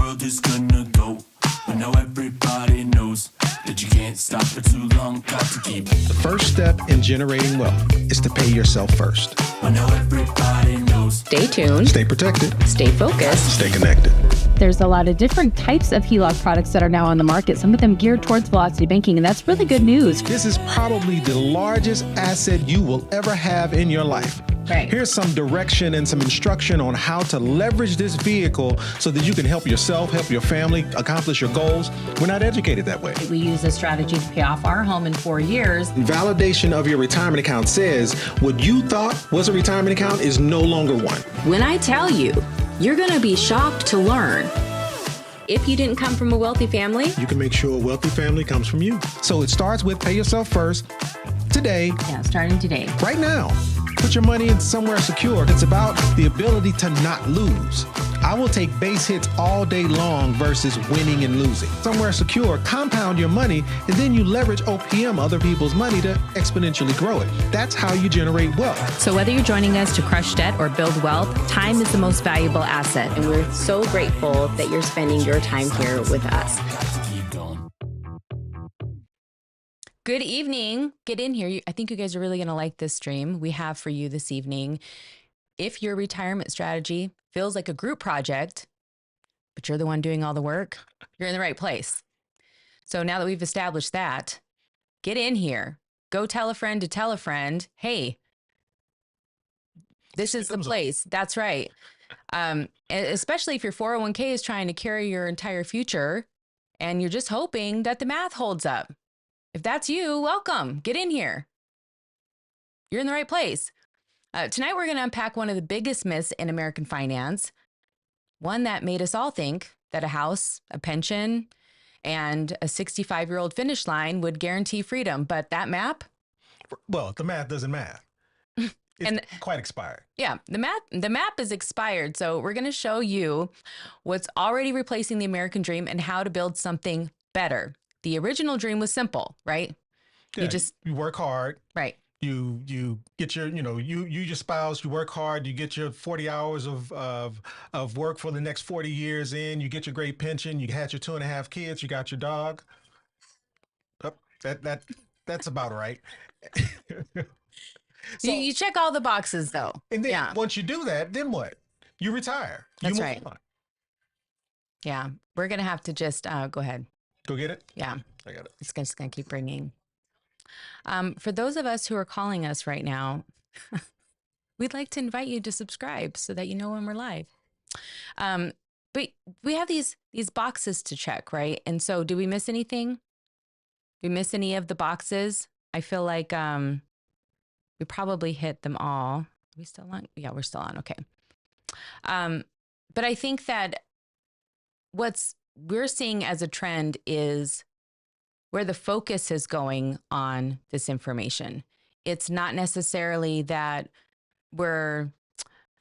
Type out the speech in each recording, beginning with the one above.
world is gonna go. But now everybody knows that you can't stop for too long. Got to keep. The first step in generating wealth is to pay yourself first. But now everybody knows. Stay tuned. Stay protected. Stay focused. Stay connected. There's a lot of different types of HELOC products that are now on the market, some of them geared towards velocity banking, and that's really good news. This is probably the largest asset you will ever have in your life. Right. Here's some direction and some instruction on how to leverage this vehicle so that you can help yourself, help your family, accomplish your goals. We're not educated that way. We use a strategy to pay off our home in 4 years. Validation of your retirement account says what you thought was a retirement account is no longer one. When I tell you, you're going to be shocked to learn. If you didn't come from a wealthy family, You can make sure a wealthy family comes from you. So it starts with pay yourself first today, Yeah, starting today. right now. Put your money in somewhere secure. It's about the ability to not lose. I will take base hits all day long versus winning and losing. Somewhere secure, compound your money, and then you leverage OPM, other people's money, to exponentially grow it. That's how you generate wealth. So whether you're joining us to crush debt or build wealth, time is the most valuable asset. and we're so grateful that you're spending your time here with us. Got to keep going. Good evening. Get in here. I think you guys are really going to like this stream we have for you this evening. If your retirement strategy feels like a group project, but you're the one doing all the work, you're in the right place. So now that we've established that, get in here. Go tell a friend to tell a friend, hey, this is the place. That's right. Especially if your 401k is trying to carry your entire future and you're just hoping that the math holds up. If that's you, welcome. Get in here. You're in the right place. Tonight, we're going to unpack one of the biggest myths in American finance, one that made us all think that a house, a pension, and a 65-year-old finish line would guarantee freedom. But that map, Well, the math doesn't math. It's And- quite expired. yeah, the map is expired. So we're going to show you what's already replacing the American dream and how to build something better. The original dream was simple, right? Yeah, just- you work hard. Right. You get your, your spouse, you work hard, you get your 40 hours of work for the next 40 years in, you get your great pension, you had your 2.5 kids, you got your dog. Oh, that's about right. So, You check all the boxes, though. and then yeah. once you do that, then what? You retire. That's you right. on. Yeah. We're going to have to just go ahead. Go get it. Yeah. I got it. It's just going to keep ringing. For those of us who are calling us right now, we'd like to invite you to subscribe so that you know when we're live. But we have these boxes to check, right? And so do we miss anything? We miss any of the boxes? I feel like we probably hit them all. Are we still on? Yeah, we're still on. Okay. But I think that what's we're seeing as a trend is where the focus is going on this information. It's not necessarily that we're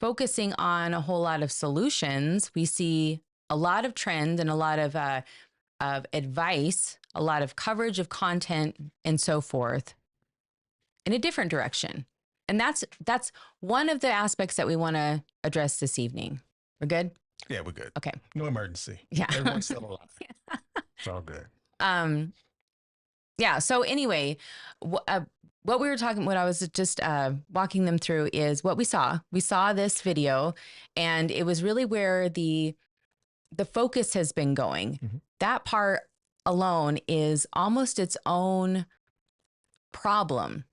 focusing on a whole lot of solutions. We see a lot of trend and a lot of advice, a lot of coverage of content and so forth in a different direction. And that's one of the aspects that we want to address this evening. We're good? Yeah, we're good. Okay. No emergency. Yeah. Everyone's still alive. It's all good. Yeah. So anyway, what we were talking, what I was just walking them through is what we saw. We saw this video, and it was really where the focus has been going. Mm-hmm. That part alone is almost its own problem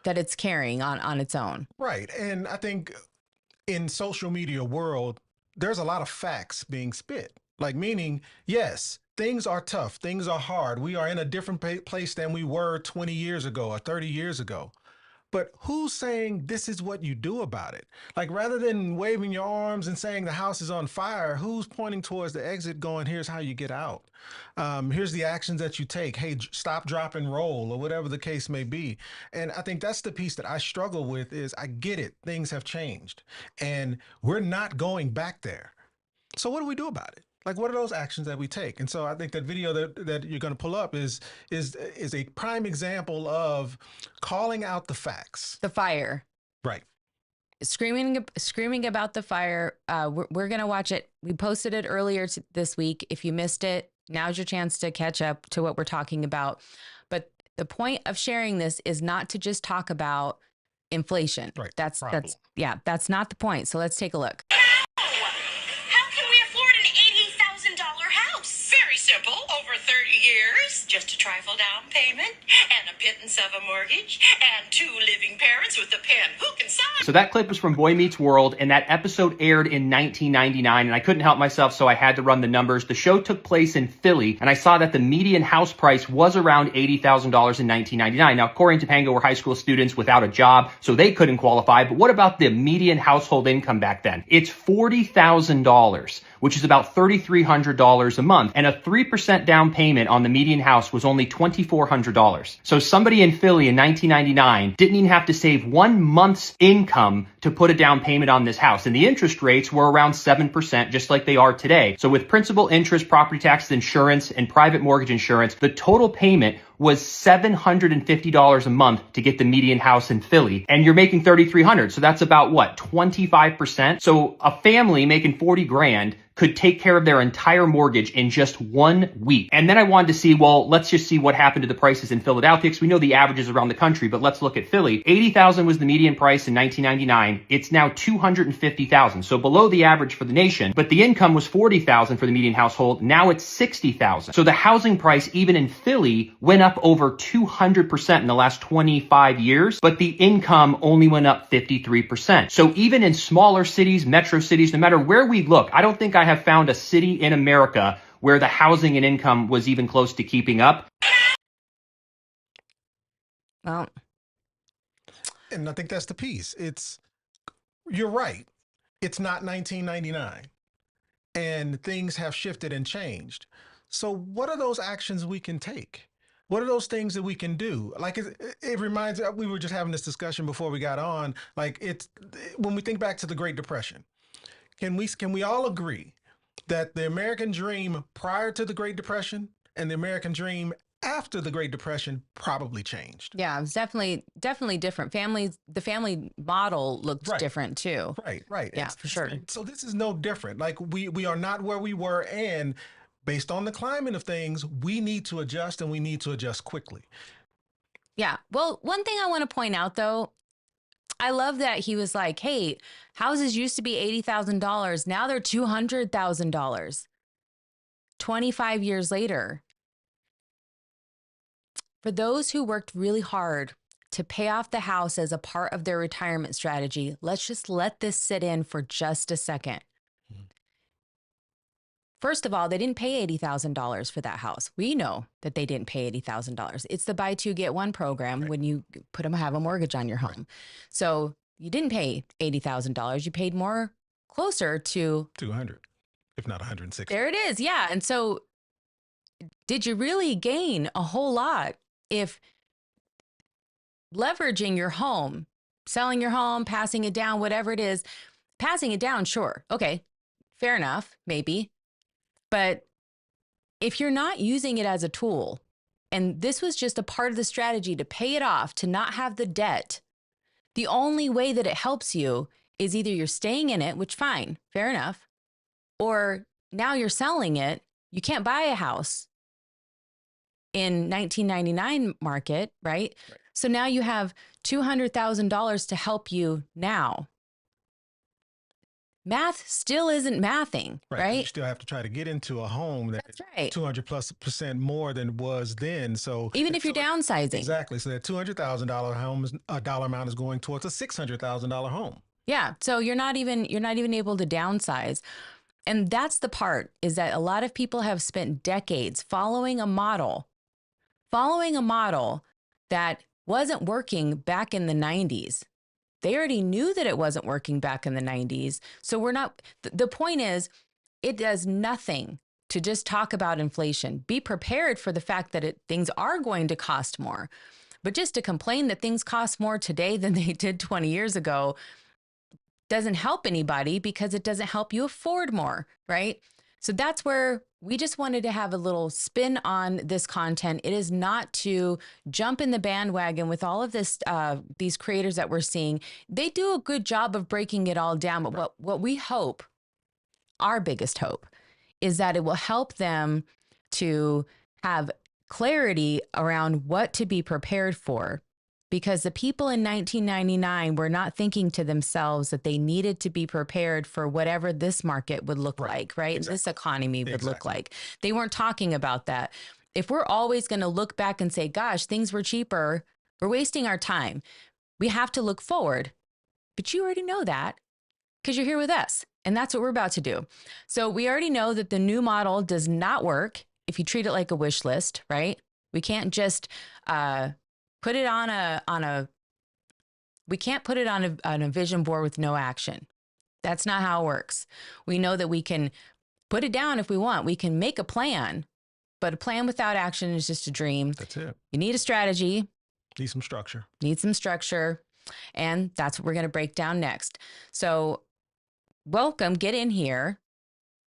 that it's carrying on its own. Right. And I think in social media world, there's a lot of facts being spit. Like, meaning, yes, things are tough. Things are hard. We are in a different place than we were 20 years ago or 30 years ago. But who's saying this is what you do about it? Like, rather than waving your arms and saying the house is on fire, who's pointing towards the exit going, here's how you get out. Here's the actions that you take. Hey, stop, drop, and roll, or whatever the case may be. And I think that's the piece that I struggle with is I get it. Things have changed and we're not going back there. So what do we do about it? Like, what are those actions that we take? And so I think that video that you're going to pull up is a prime example of calling out the facts. The fire. Right. screaming about the fire. We're going to watch it. We posted it earlier this week. If you missed it, now's your chance to catch up to what we're talking about. But the point of sharing this is not to just talk about inflation. Right. That's Problem. that's not the point. So let's take a look. How can we afford an $80,000 house? Very simple. Over 30 years, just a trifle down payment, and a pittance of a mortgage, and 2 living parents with a pen. Who can sign? So that clip was from Boy Meets World, and that episode aired in 1999, and I couldn't help myself, so I had to run the numbers. The show took place in Philly, and I saw that the median house price was around $80,000 in 1999. Now, Corey and Topanga were high school students without a job, so they couldn't qualify, but what about the median household income back then? It's $40,000, which is about $3,300 a month, and a 3% down payment on the median house was only $2,400. So somebody in Philly in 1999 didn't even have to save 1 month's income to put a down payment on this house, and the interest rates were around 7%, just like they are today. So with principal, interest, property taxes, insurance, and private mortgage insurance, the total payment was $750 a month to get the median house in Philly, and you're making $3,300. So that's about what, 25%? So a family making 40 grand could take care of their entire mortgage in just 1 week. And then I wanted to see, well, let's just see what happened to the prices in Philadelphia, because we know the averages around the country, but let's look at Philly. $80,000 was the median price in 1999. It's now $250,000. So below the average for the nation, but the income was $40,000 for the median household. Now it's $60,000. So the housing price, even in Philly, went up over 200% in the last 25 years, but the income only went up 53%. So even in smaller cities, metro cities, no matter where we look, I don't think I have found a city in America where the housing and income was even close to keeping up. Well, And I think that's the piece. You're right. It's not 1999, and things have shifted and changed. So what are those actions we can take? What are those things that we can do? Like it reminds, we were just having this discussion before we got on. Like when we think back to the Great Depression, can we all agree that the American dream prior to the Great Depression and the American dream after the Great Depression probably changed? yeah, it's definitely different. The family model looked Right. different too. Right. Yeah, for sure. So this is no different. Like we are not where we were, and based on the climate of things, we need to adjust, and we need to adjust quickly. Yeah. Well, one thing I want to point out though, I love that he was like, hey, houses used to be $80,000. Now they're $200,000. 25 years later. For those who worked really hard to pay off the house as a part of their retirement strategy, let's just let this sit in for just a second. First of all, they didn't pay $80,000 for that house. We know that they didn't pay $80,000. It's the buy two, get one program when you have a mortgage on your home. So you didn't pay $80,000. You paid more, closer to 200, if not 160. There it is. Yeah. And so did you really gain a whole lot if leveraging your home, selling your home, passing it down, whatever it is, passing it down? Sure. Okay. Fair enough. Maybe. But if you're not using it as a tool, and this was just a part of the strategy to pay it off, to not have the debt, the only way that it helps you is either you're staying in it, which fine, fair enough, or now you're selling it. You can't buy a house in 1999 market, right? So now you have $200,000 to help you now. Math still isn't mathing, right? You still have to try to get into a home that's right. 200+% more than it was then. So even if you're downsizing. Exactly. So that $200,000 home dollar amount is going towards a $600,000 home. Yeah. So you're not even able to downsize. And that's the part, is that a lot of people have spent decades following a model that wasn't working back in the 90s. They already knew that it wasn't working back in the 90s. So the point is, it does nothing to just talk about inflation. Be prepared for the fact that things are going to cost more. But just to complain that things cost more today than they did 20 years ago doesn't help anybody, because it doesn't help you afford more, right? So that's where we just wanted to have a little spin on this content. It is not to jump in the bandwagon with all of this, these creators that we're seeing. They do a good job of breaking it all down. But what we hope, our biggest hope, is that it will help them to have clarity around what to be prepared for. Because the people in 1999 were not thinking to themselves that they needed to be prepared for whatever this market would look like, right? Exactly. This economy would look Exactly. like. They weren't talking about that. If we're always going to look back and say, gosh, things were cheaper, we're wasting our time. We have to look forward. But you already know that because you're here with us. And that's what we're about to do. So we already know that the new model does not work if you treat it like a wish list, right? We can't just put it on a we can't put it on a vision board with no action. That's not how it works. We know that we can put it down if we want. We can make a plan, but a plan without action is just a dream. That's it. You need a strategy, Need some structure. and that's what we're going to break down next. So welcome, get in here,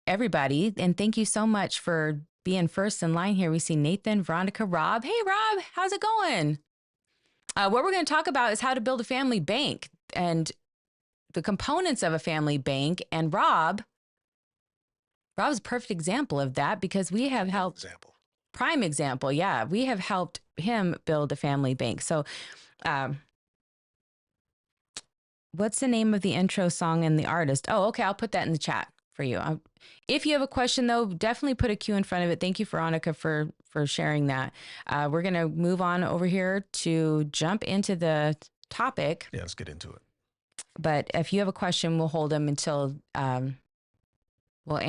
everybody, and thank you so much for being first in line here. We see Nathan, Veronica, Rob. Hey, Rob, how's it going? What we're going to talk about is how to build a family bank and the components of a family bank. And Rob's a perfect example of that because we have helped. Prime example. Yeah. We have helped him build a family bank. So, what's the name of the intro song and the artist? Oh, okay. I'll put that in the chat for you. If you have a question, though, definitely put a Q in front of it. Thank you, Veronica, for sharing that. We're going to move on over here to jump into the topic. Yeah, let's get into it. But if you have a question, we'll hold them until we'll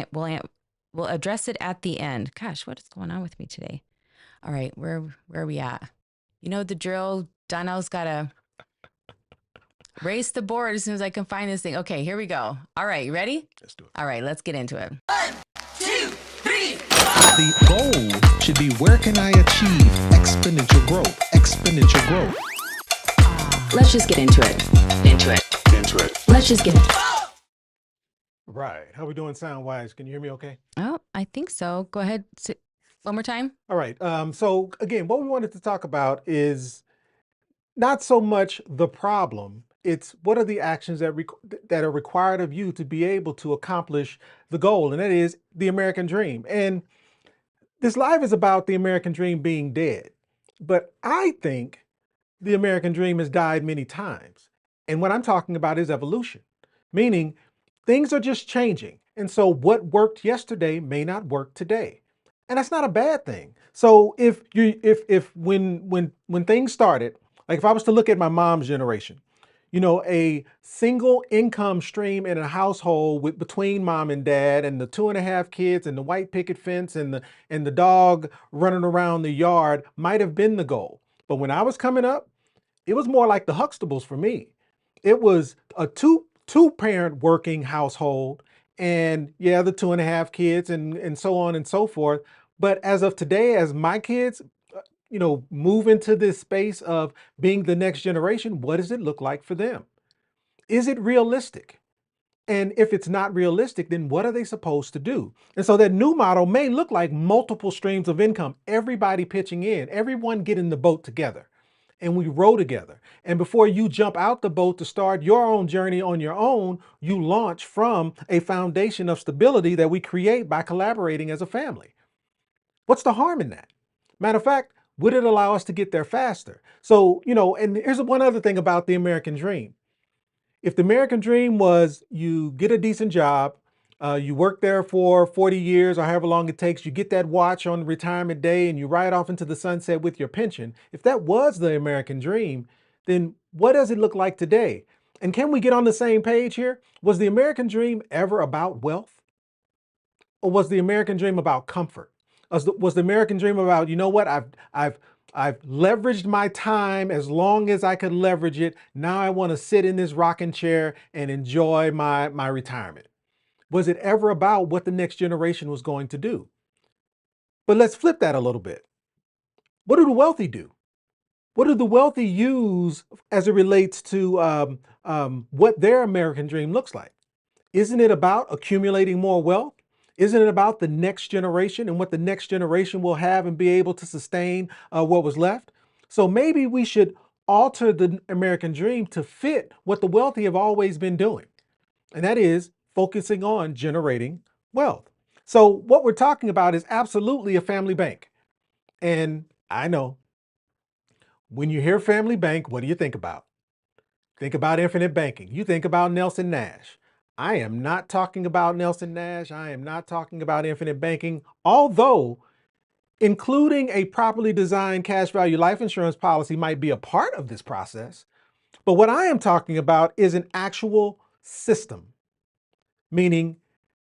address it at the end. Gosh, what is going on with me today? All right, where are we at? You know the drill. Donnell's got to race the board as soon as I can find this thing. Okay, here we go. All right, you ready? Let's do it. All right, let's get into it. 1, 2, 3. The goal should be where can I achieve exponential growth? Exponential growth. Let's just get into it. Let's just get into it. Right. How we doing sound-wise? Can you hear me okay? Oh, I think so. Go ahead. One more time. All right. So again, what we wanted to talk about is not so much the problem. It's what are the actions that are required of you to be able to accomplish the goal, and that is the American dream. And this live is about the American dream being dead. But I think the American dream has died many times. And what I'm talking about is evolution, meaning things are just changing. And so what worked yesterday may not work today. And that's not a bad thing. So if when things started, like if I was to look at my mom's generation, you know, a single income stream in a household with between mom and dad and the 2.5 kids and the white picket fence and the dog running around the yard might have been the goal. But when I was coming up, it was more like the Huxtables for me. It was a two-parent working household and yeah, the 2.5 kids and so on and so forth. But as of today, as my kids, you know, move into this space of being the next generation, what does it look like for them? Is it realistic? And if it's not realistic, then what are they supposed to do? And so that new model may look like multiple streams of income, everybody pitching in, everyone get in the boat together, and we row together. And before you jump out the boat to start your own journey on your own, you launch from a foundation of stability that we create by collaborating as a family. What's the harm in that? Matter of fact, would it allow us to get there faster? So, you know, and here's one other thing about the American dream. If the American dream was you get a decent job, you work there for 40 years or however long it takes, you get that watch on retirement day and you ride off into the sunset with your pension. If that was the American dream, then what does it look like today? And can we get on the same page here? Was the American dream ever about wealth? Or was the American dream about comfort? Was the American dream about, you know what, I've leveraged my time as long as I could leverage it. Now I want to sit in this rocking chair and enjoy my retirement. Was it ever about what the next generation was going to do? But let's flip that a little bit. What do the wealthy do? What do the wealthy use as it relates to what their American dream looks like? Isn't it about accumulating more wealth? Isn't it about the next generation and what the next generation will have and be able to sustain what was left? So maybe we should alter the American dream to fit what the wealthy have always been doing, and that is focusing on generating wealth. So what we're talking about is absolutely a family bank. And I know when you hear family bank, what do you think about? Think about infinite banking. You think about Nelson Nash. I am not talking about Nelson Nash. I am not talking about infinite banking, although including a properly designed cash value life insurance policy might be a part of this process. But what I am talking about is an actual system, meaning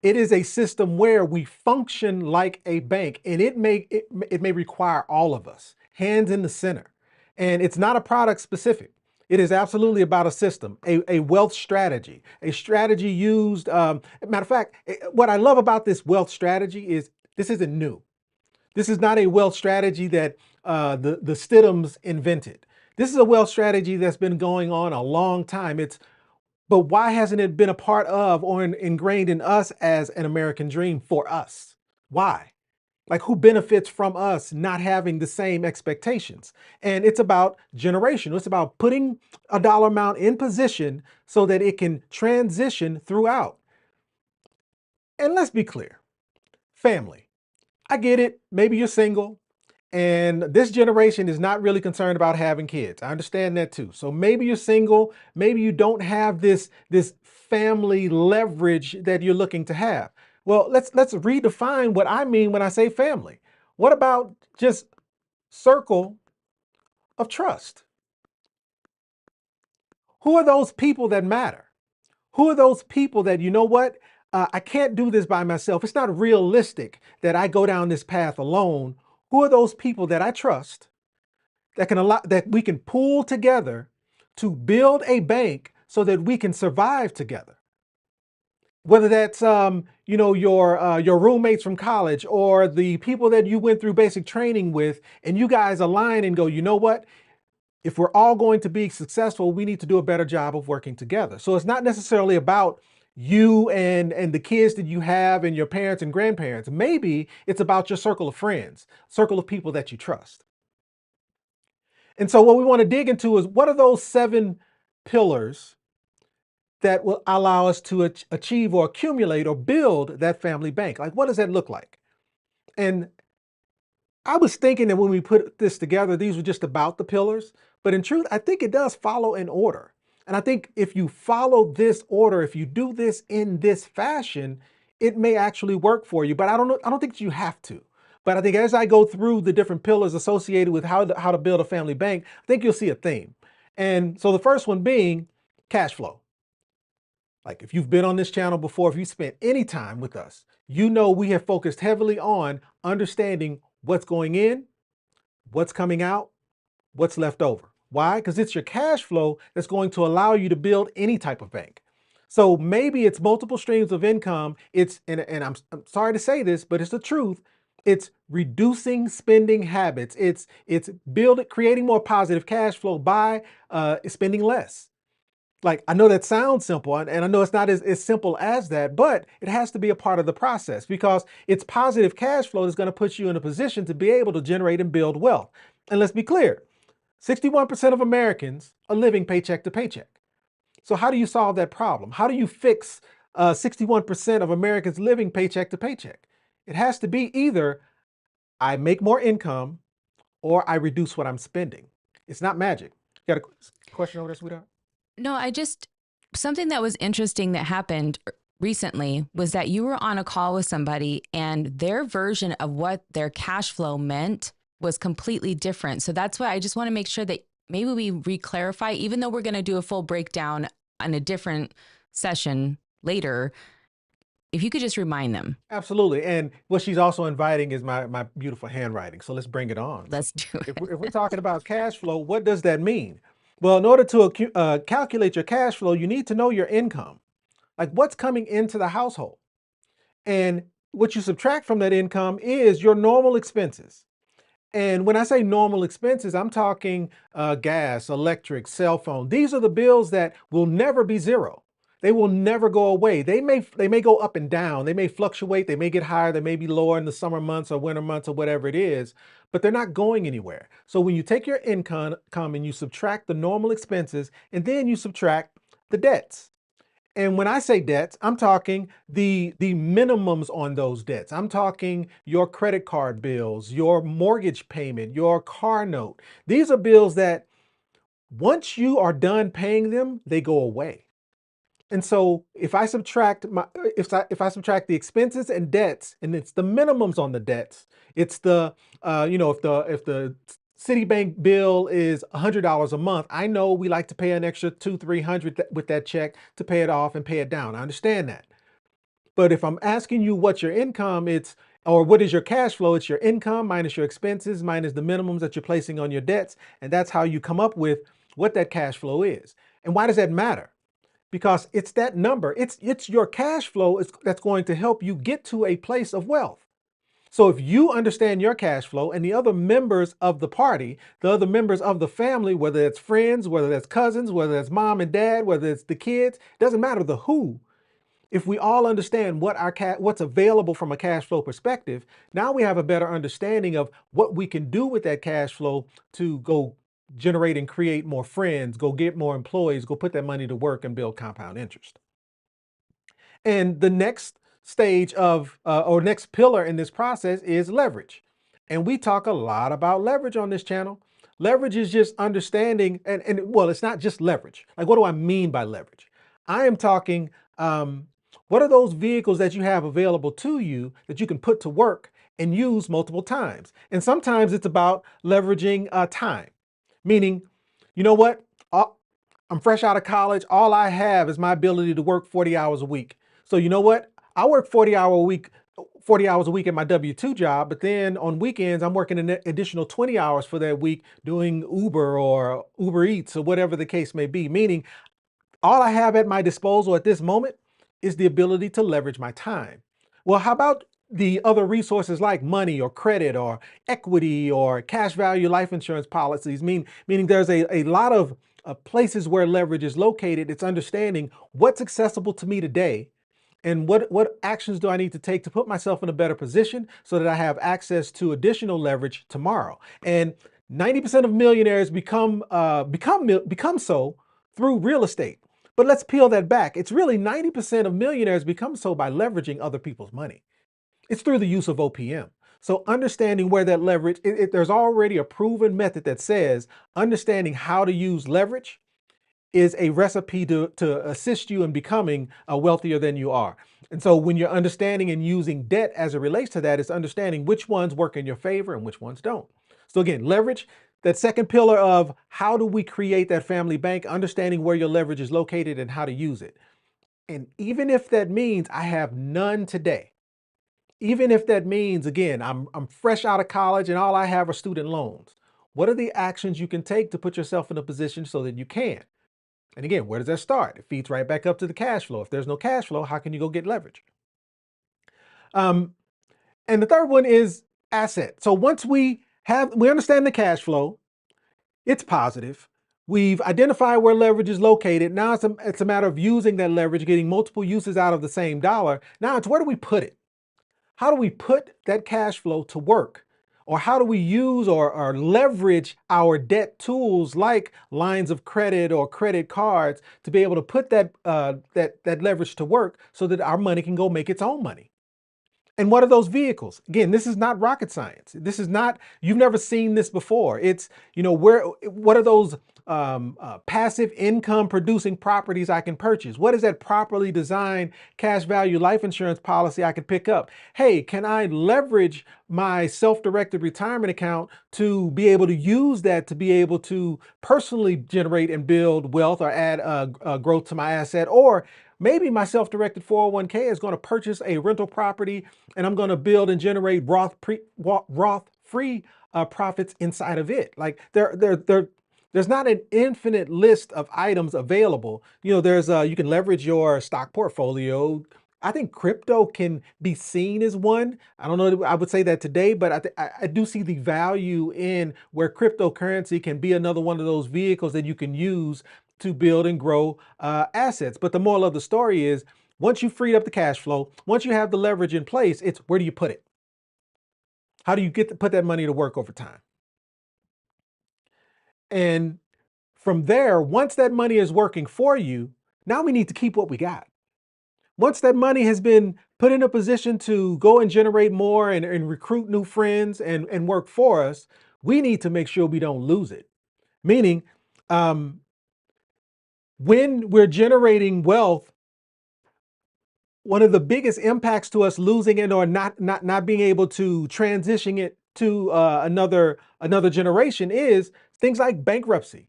it is a system where we function like a bank, and it may require all of us, hands in the center. And it's not a product specific. It is absolutely about a system, a wealth strategy, a strategy used. Matter of fact, what I love about this wealth strategy is this isn't new. This is not a wealth strategy that the Stidhams invented. This is a wealth strategy that's been going on a long time. But why hasn't it been a part of or ingrained in us as an American dream for us? Why? Like, who benefits from us not having the same expectations? And it's about generation. It's about putting a dollar amount in position so that it can transition throughout. And let's be clear, family. I get it. Maybe you're single. And this generation is not really concerned about having kids. I understand that too. So maybe you're single, maybe you don't have this family leverage that you're looking to have. Well, let's redefine what I mean when I say family. What about just circle of trust? Who are those people that matter? Who are those people that, you know what? I can't do this by myself. It's not realistic that I go down this path alone. Who are those people that I trust that can allow that we can pull together to build a bank so that we can survive together? Whether that's your roommates from college or the people that you went through basic training with, and you guys align and go, you know what? If we're all going to be successful, we need to do a better job of working together. So it's not necessarily about you and the kids that you have and your parents and grandparents. Maybe it's about your circle of friends, circle of people that you trust. And so what we want to dig into is, what are those 7 pillars that will allow us to achieve or accumulate or build that family bank? Like, what does that look like? And I was thinking that when we put this together, these were just about the pillars, but in truth, I think it does follow an order. And I think if you follow this order, if you do this in this fashion, it may actually work for you. But I don't think you have to. But I think as I go through the different pillars associated with how to build a family bank, I think you'll see a theme. And so the first one being cash flow. Like, if you've been on this channel before, if you spent any time with us, you know we have focused heavily on understanding what's going in, what's coming out, what's left over. Why? Because it's your cash flow that's going to allow you to build any type of bank. So maybe it's multiple streams of income. And I'm sorry to say this, but it's the truth. It's reducing spending habits. It's creating more positive cash flow by spending less. Like, I know that sounds simple, and I know it's not as simple as that, but it has to be a part of the process, because it's positive cash flow that's going to put you in a position to be able to generate and build wealth. And let's be clear, 61% of Americans are living paycheck to paycheck. So how do you solve that problem? How do you fix 61% of Americans living paycheck to paycheck? It has to be either I make more income or I reduce what I'm spending. It's not magic. You got a question over there, sweetheart? No, something that was interesting that happened recently was that you were on a call with somebody and their version of what their cash flow meant was completely different. So that's why I just want to make sure that maybe we re-clarify, even though we're going to do a full breakdown on a different session later, if you could just remind them. Absolutely. And what she's also inviting is my beautiful handwriting. So let's bring it on. Let's do it. If we're talking about cash flow, what does that mean? Well, in order to calculate your cash flow, you need to know your income, like what's coming into the household. And what you subtract from that income is your normal expenses. And when I say normal expenses, I'm talking gas, electric, cell phone. These are the bills that will never be zero. They will never go away. They may go up and down. They may fluctuate. They may get higher. They may be lower in the summer months or winter months or whatever it is, but they're not going anywhere. So when you take your income and you subtract the normal expenses and then you subtract the debts. And when I say debts, I'm talking the minimums on those debts. I'm talking your credit card bills, your mortgage payment, your car note. These are bills that once you are done paying them, they go away. And so if I subtract if I subtract the expenses and debts, and it's the minimums on the debts, it's the if the Citibank bill is $100 a month, I know we like to pay an extra 200-300 with that check to pay it off and pay it down. I understand that. But if I'm asking you what your income or what is your cash flow, it's your income minus your expenses minus the minimums that you're placing on your debts, and that's how you come up with what that cash flow is. And why does that matter? Because it's that number, it's your cash flow that's going to help you get to a place of wealth. So if you understand your cash flow and the other members of the party, the other members of the family, whether it's friends, whether that's cousins, whether it's mom and dad, whether it's the kids, doesn't matter the who. If we all understand what's available from a cash flow perspective, now we have a better understanding of what we can do with that cash flow to go generate and create more friends, go get more employees, go put that money to work and build compound interest. And the next stage or next pillar in this process is leverage. And we talk a lot about leverage on this channel. Leverage is just understanding, and well, it's not just leverage. Like, what do I mean by leverage? I am talking, what are those vehicles that you have available to you that you can put to work and use multiple times? And sometimes it's about leveraging time. Meaning, you know what? I'm fresh out of college. All I have is my ability to work 40 hours a week. So you know what? I work 40 hours a week at my W-2 job, but then on weekends, I'm working an additional 20 hours for that week doing Uber or Uber Eats or whatever the case may be. Meaning, all I have at my disposal at this moment is the ability to leverage my time. Well, how about the other resources like money or credit or equity or cash value life insurance policies? Meaning there's a lot of places where leverage is located. It's understanding what's accessible to me today and what actions do I need to take to put myself in a better position so that I have access to additional leverage tomorrow. And 90% of millionaires become so through real estate. But let's peel that back. It's really 90% of millionaires become so by leveraging other people's money. It's through the use of OPM. So understanding where that leverage, there's already a proven method that says understanding how to use leverage is a recipe to assist you in becoming wealthier than you are. And so when you're understanding and using debt as it relates to that, it's understanding which ones work in your favor and which ones don't. So again, leverage, that second pillar of how do we create that family bank, understanding where your leverage is located and how to use it. And even if that means I have none today, even if that means, again, I'm fresh out of college and all I have are student loans, what are the actions you can take to put yourself in a position so that you can? And again, where does that start? It feeds right back up to the cash flow. If there's no cash flow, how can you go get leverage? And the third one is asset. So once we understand the cash flow, it's positive. We've identified where leverage is located. Now it's a matter of using that leverage, getting multiple uses out of the same dollar. Now it's where do we put it? How do we put that cash flow to work? Or how do we use or leverage our debt tools like lines of credit or credit cards to be able to put that leverage to work so that our money can go make its own money? And what are those vehicles? Again, this is not rocket science. This is not, you've never seen this before. It's, what are those passive income producing properties I can purchase? What is that properly designed cash value life insurance policy I can pick up? Hey, can I leverage my self-directed retirement account to be able to use that to be able to personally generate and build wealth or add growth to my asset? Or maybe my self-directed 401k is going to purchase a rental property and I'm going to build and generate Roth-free profits inside of it. Like there's not an infinite list of items available. You can leverage your stock portfolio. I think crypto can be seen as one. I don't know, I would say that today, but I do see the value in where cryptocurrency can be another one of those vehicles that you can use to build and grow assets. But the moral of the story is, once you freed up the cash flow, once you have the leverage in place, it's where do you put it? How do you get to put that money to work over time? And from there, once that money is working for you, now we need to keep what we got. Once that money has been put in a position to go and generate more and recruit new friends and work for us, we need to make sure we don't lose it. Meaning, when we're generating wealth, one of the biggest impacts to us losing it or not being able to transition it to another generation is things like bankruptcy.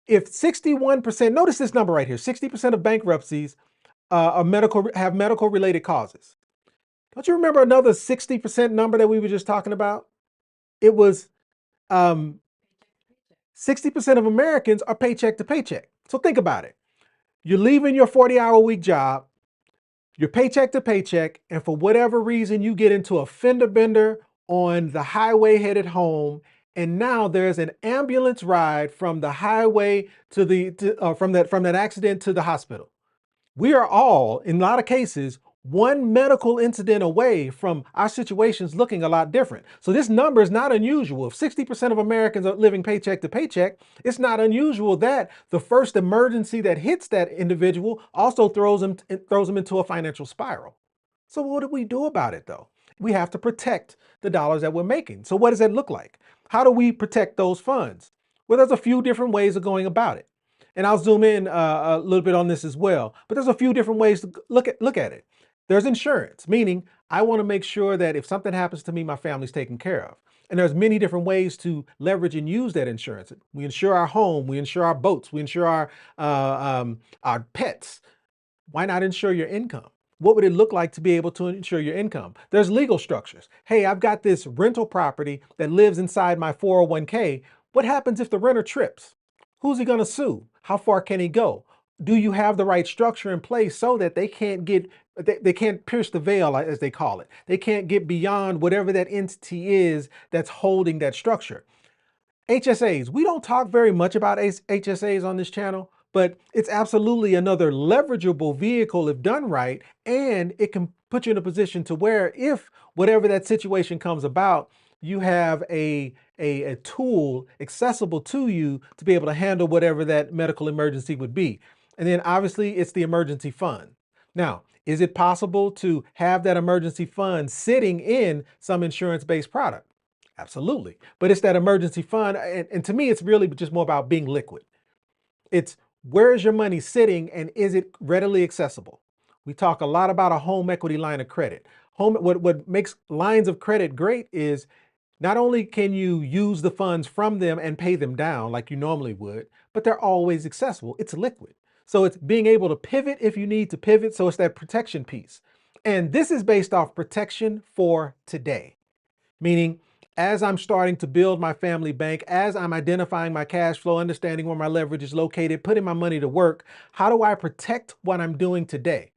If 61%, notice this number right here, 60% of bankruptcies have medical related causes. Don't you remember another 60% number that we were just talking about? It was 60% of Americans are paycheck to paycheck. So think about it. You're leaving your 40-hour-a-week job, you're paycheck to paycheck, and for whatever reason, you get into a fender bender on the highway headed home, and now there's an ambulance ride from the highway from that accident to the hospital. We are all, in a lot of cases, one medical incident away from our situations looking a lot different. So this number is not unusual. If 60% of Americans are living paycheck to paycheck, it's not unusual that the first emergency that hits that individual also throws them into a financial spiral. So what do we do about it though? We have to protect the dollars that we're making. So what does that look like? How do we protect those funds? Well, there's a few different ways of going about it. And I'll zoom in a little bit on this as well. But there's a few different ways to look at it. There's insurance, meaning I want to make sure that if something happens to me, my family's taken care of. And there's many different ways to leverage and use that insurance. We insure our home, we insure our boats, we insure our pets. Why not insure your income? What would it look like to be able to insure your income? There's legal structures. Hey, I've got this rental property that lives inside my 401k. What happens if the renter trips? Who's he going to sue? How far can he go? Do you have the right structure in place so that they can't pierce the veil, as they call it? They can't get beyond whatever that entity is that's holding that structure. HSAs, we don't talk very much about HSAs on this channel, but it's absolutely another leverageable vehicle if done right, and it can put you in a position to where if whatever that situation comes about, you have a tool accessible to you to be able to handle whatever that medical emergency would be. And then obviously it's the emergency fund. Now, is it possible to have that emergency fund sitting in some insurance-based product? Absolutely. But it's that emergency fund. And to me, it's really just more about being liquid. It's where is your money sitting and is it readily accessible? We talk a lot about a home equity line of credit. What makes lines of credit great is not only can you use the funds from them and pay them down like you normally would, but they're always accessible. It's liquid. So it's being able to pivot if you need to pivot. So it's that protection piece. And this is based off protection for today, meaning as I'm starting to build my family bank, as I'm identifying my cash flow, understanding where my leverage is located, putting my money to work, how do I protect what I'm doing today?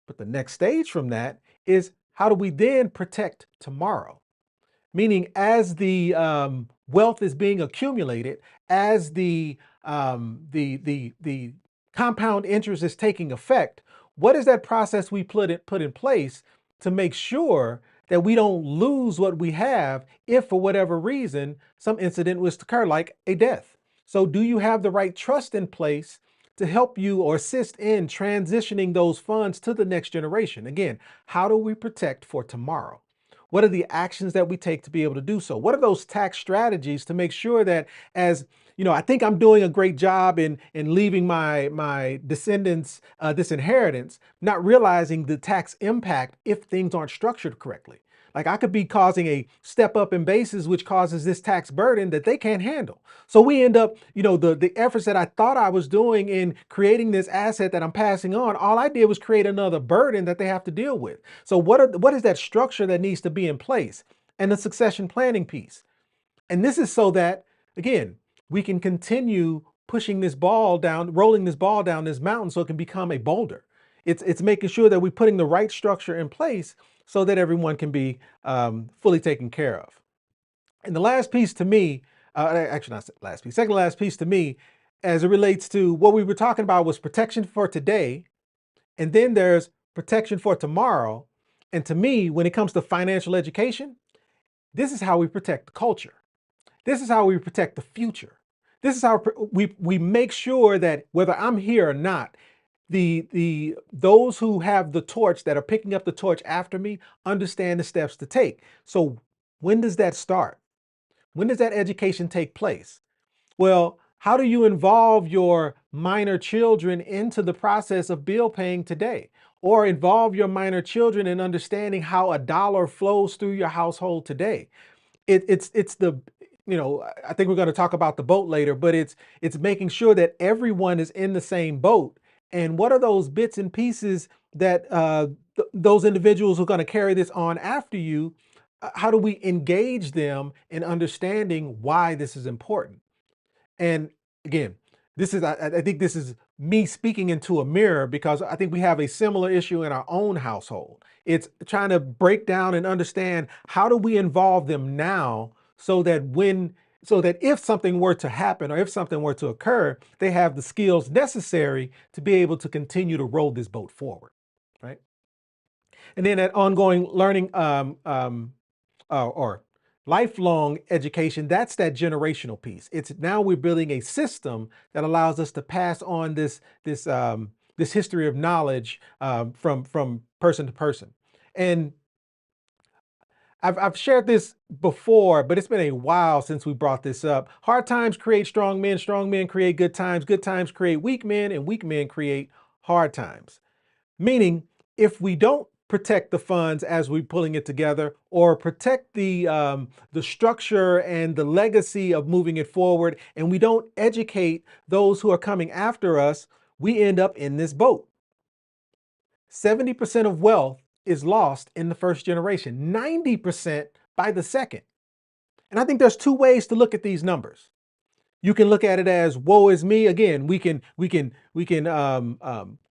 But the next stage from that is how do we then protect tomorrow? Meaning as the wealth is being accumulated, as the compound interest is taking effect, what is that process we put in place to make sure that we don't lose what we have if for whatever reason some incident was to occur, like a death? So do you have the right trust in place to help you or assist in transitioning those funds to the next generation? Again, how do we protect for tomorrow? What are the actions that we take to be able to do so? What are those tax strategies to make sure that, as you know, I think I'm doing a great job in leaving my descendants this inheritance, not realizing the tax impact if things aren't structured correctly. Like I could be causing a step up in basis, which causes this tax burden that they can't handle. So we end up, you know, the efforts that I thought I was doing in creating this asset that I'm passing on, all I did was create another burden that they have to deal with. So what is that structure that needs to be in place? And the succession planning piece. And this is so that, again, we can continue pushing this ball down, rolling this ball down this mountain so it can become a boulder. It's making sure that we're putting the right structure in place so that everyone can be fully taken care of. And the last piece to me, actually not last piece, second to last piece to me, as it relates to what we were talking about was protection for today, and then there's protection for tomorrow. And to me, when it comes to financial education, this is how we protect the culture. This is how we protect the future. This is how we make sure that whether I'm here or not, those who have the torch, that are picking up the torch after me, understand the steps to take. So when does that start? When does that education take place? Well, how do you involve your minor children into the process of bill paying today? Or involve your minor children in understanding how a dollar flows through your household today? It's the, I think we're going to talk about the boat later, but it's making sure that everyone is in the same boat. And what are those bits and pieces that those individuals who are going to carry this on after you, how do we engage them in understanding why this is important? And again, I think this is me speaking into a mirror, because I think we have a similar issue in our own household. It's trying to break down and understand, how do we involve them now so that if something were to happen or if something were to occur, they have the skills necessary to be able to continue to row this boat forward, right? And then that ongoing learning or lifelong education, that's that generational piece. It's now we're building a system that allows us to pass on this history of knowledge from person to person. And I've shared this before, but it's been a while since we brought this up. Hard times create strong men create good times create weak men, and weak men create hard times. Meaning, if we don't protect the funds as we're pulling it together, or protect the structure and the legacy of moving it forward, and we don't educate those who are coming after us, we end up in this boat. 70% of wealth is lost in the first generation, 90% by the second. And I think there's two ways to look at these numbers. You can look at it as woe is me. Again, we can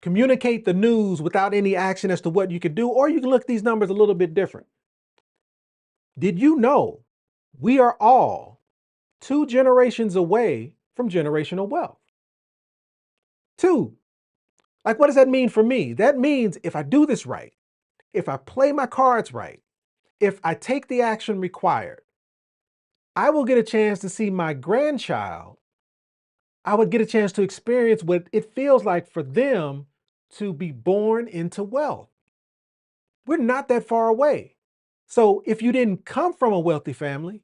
communicate the news without any action as to what you can do, or you can look at these numbers a little bit different. Did you know we are all 2 generations away from generational wealth? 2. Like, what does that mean for me? That means if I do this right, if I play my cards right, if I take the action required, I will get a chance to see my grandchild. I would get a chance to experience what it feels like for them to be born into wealth. We're not that far away. So if you didn't come from a wealthy family,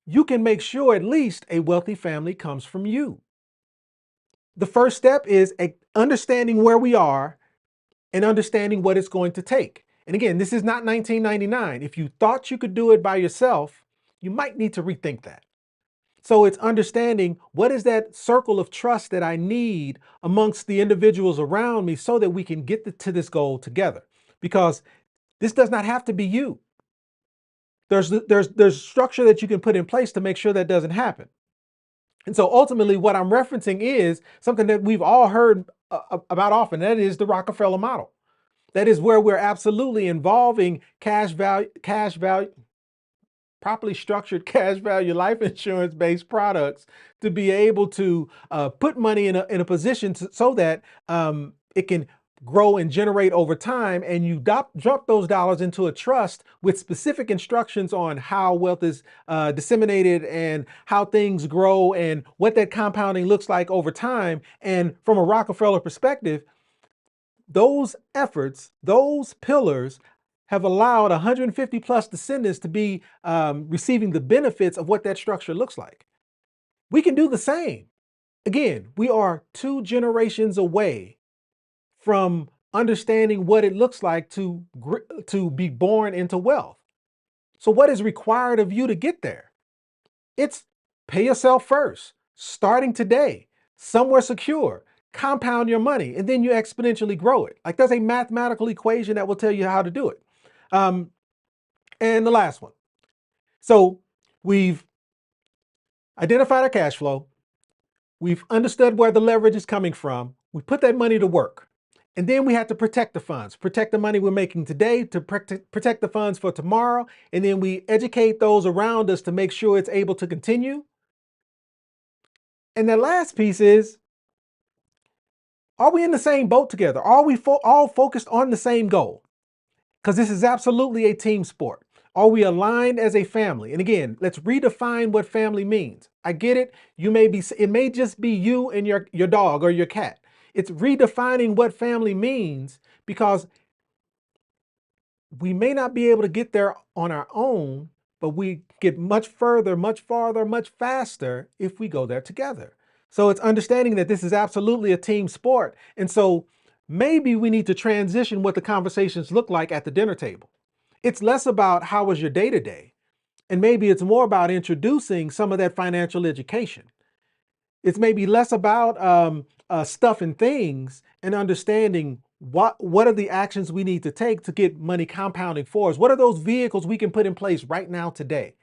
you can make sure at least a wealthy family comes from you. The first step is understanding where we are and understanding what it's going to take. And again, this is not 1999. If you thought you could do it by yourself, you might need to rethink that. So it's understanding, what is that circle of trust that I need amongst the individuals around me so that we can get to this goal together. Because this does not have to be you. There's structure that you can put in place to make sure that doesn't happen. And so ultimately what I'm referencing is something that we've all heard about often. That is the Rockefeller model. That is where we're absolutely involving properly structured cash value life insurance based products to be able to put money in a position so that it can grow and generate over time, and you drop those dollars into a trust with specific instructions on how wealth is disseminated and how things grow and what that compounding looks like over time. And from a Rockefeller perspective, those efforts, those pillars have allowed 150 plus descendants to be receiving the benefits of what that structure looks like. We can do the same. Again, we are 2 generations away from understanding what it looks like to be born into wealth. So what is required of you to get there? It's pay yourself first, starting today, somewhere secure, compound your money, and then you exponentially grow it. Like, there's a mathematical equation that will tell you how to do it. And the last one. So we've identified our cash flow. We've understood where the leverage is coming from. We put that money to work. And then we have to protect the funds, protect the money we're making today, to protect the funds for tomorrow. And then we educate those around us to make sure it's able to continue. And the last piece is Are we in the same boat together? Are we all focused on the same goal? Because this is absolutely a team sport. Are we aligned as a family? And again, let's redefine what family means. I get it. It may just be you and your dog or your cat. It's redefining what family means, because we may not be able to get there on our own, but we get much further, much farther, much faster if we go there together. So it's understanding that this is absolutely a team sport. And so maybe we need to transition what the conversations look like at the dinner table. It's less about how was your day to day, and maybe it's more about introducing some of that financial education. It's maybe less about stuff and things, and understanding what are the actions we need to take to get money compounding for us. What are those vehicles we can put in place right now today?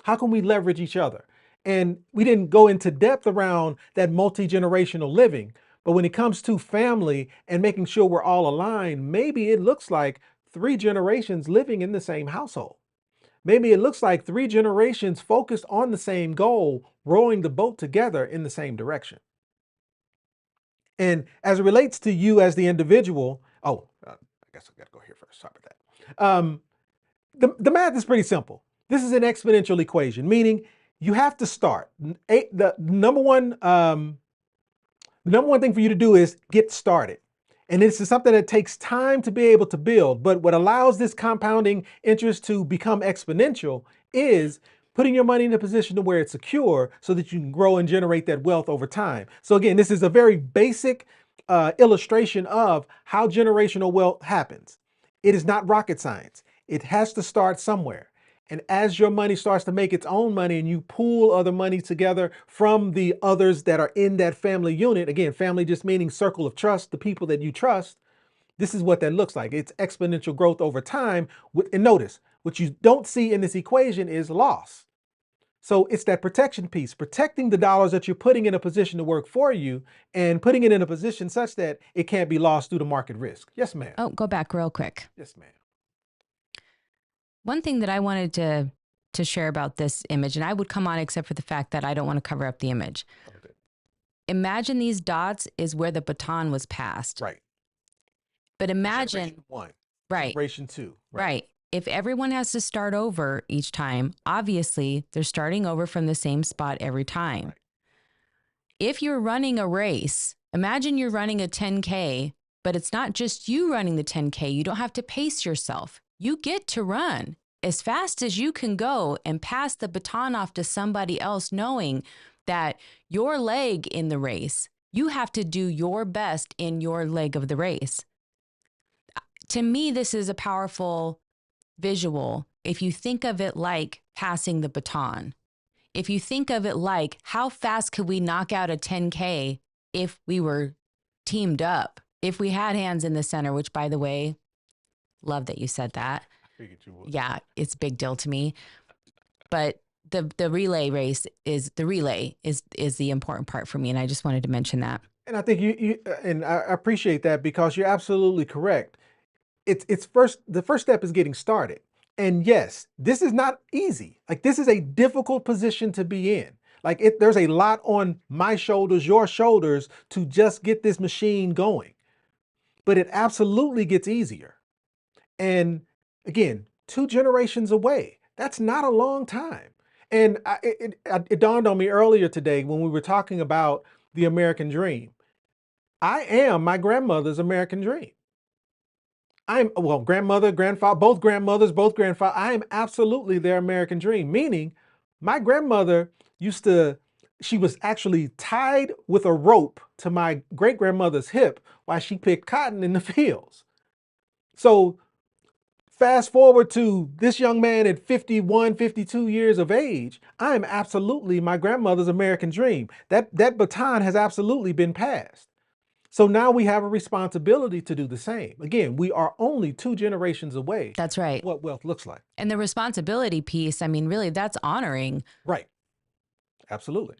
How can we leverage each other? And we didn't go into depth around that multi-generational living, but when it comes to family and making sure we're all aligned, maybe it looks like 3 generations living in the same household. Maybe it looks like 3 generations focused on the same goal, rowing the boat together in the same direction. And as it relates to you as the individual, I guess I got to go here first. Sorry about that. The math is pretty simple. This is an exponential equation, meaning you have to start. The number one thing for you to do is get started. And this is something that takes time to be able to build. But what allows this compounding interest to become exponential is putting your money in a position to where it's secure, so that you can grow and generate that wealth over time. So again, this is a very basic illustration of how generational wealth happens. It is not rocket science. It has to start somewhere. And as your money starts to make its own money, and you pool other money together from the others that are in that family unit, again, family just meaning circle of trust, the people that you trust, this is what that looks like. It's exponential growth over time. And notice, what you don't see in this equation is loss. So it's that protection piece, protecting the dollars that you're putting in a position to work for you, and putting it in a position such that it can't be lost due to market risk. Yes, ma'am. Oh, go back real quick. Yes, ma'am. One thing that I wanted to share about this image, and I would come on except for the fact that I don't want to cover up the image. Okay. Imagine these dots is where the baton was passed. Right. But imagine, Generation 1. right. Generation 2. Right. If everyone has to start over each time, obviously they're starting over from the same spot every time. Right. If you're running a race, imagine you're running a 10K, but it's not just you running the 10K. You don't have to pace yourself. You get to run as fast as you can go and pass the baton off to somebody else, knowing that your leg in the race, you have to do your best in your leg of the race. To me, this is a powerful visual. If you think of it like passing the baton, if you think of it like how fast could we knock out a 10K if we were teamed up, if we had hands in the center, which, by the way, love that you said that. I figured you would. Yeah, it's a big deal to me. But the relay race is the important part for me, and I just wanted to mention that. And I think you and I appreciate that, because you're absolutely correct. The first step is getting started. And yes, this is not easy. Like, this is a difficult position to be in. Like, there's a lot on my shoulders, your shoulders, to just get this machine going. But it absolutely gets easier. And again, 2 generations away, that's not a long time. And it dawned on me earlier today when we were talking about the American dream. I am my grandmother's American dream. Grandmother, grandfather, both grandmothers, both grandfather. I am absolutely their American dream, meaning my grandmother she was actually tied with a rope to my great grandmother's hip while she picked cotton in the fields. So fast forward to this young man at 51, 52 years of age, I am absolutely my grandmother's American dream. That baton has absolutely been passed. So now we have a responsibility to do the same. Again, we are only 2 generations away. That's right. What wealth looks like. And the responsibility piece, I mean, really, that's honoring. Right. Absolutely.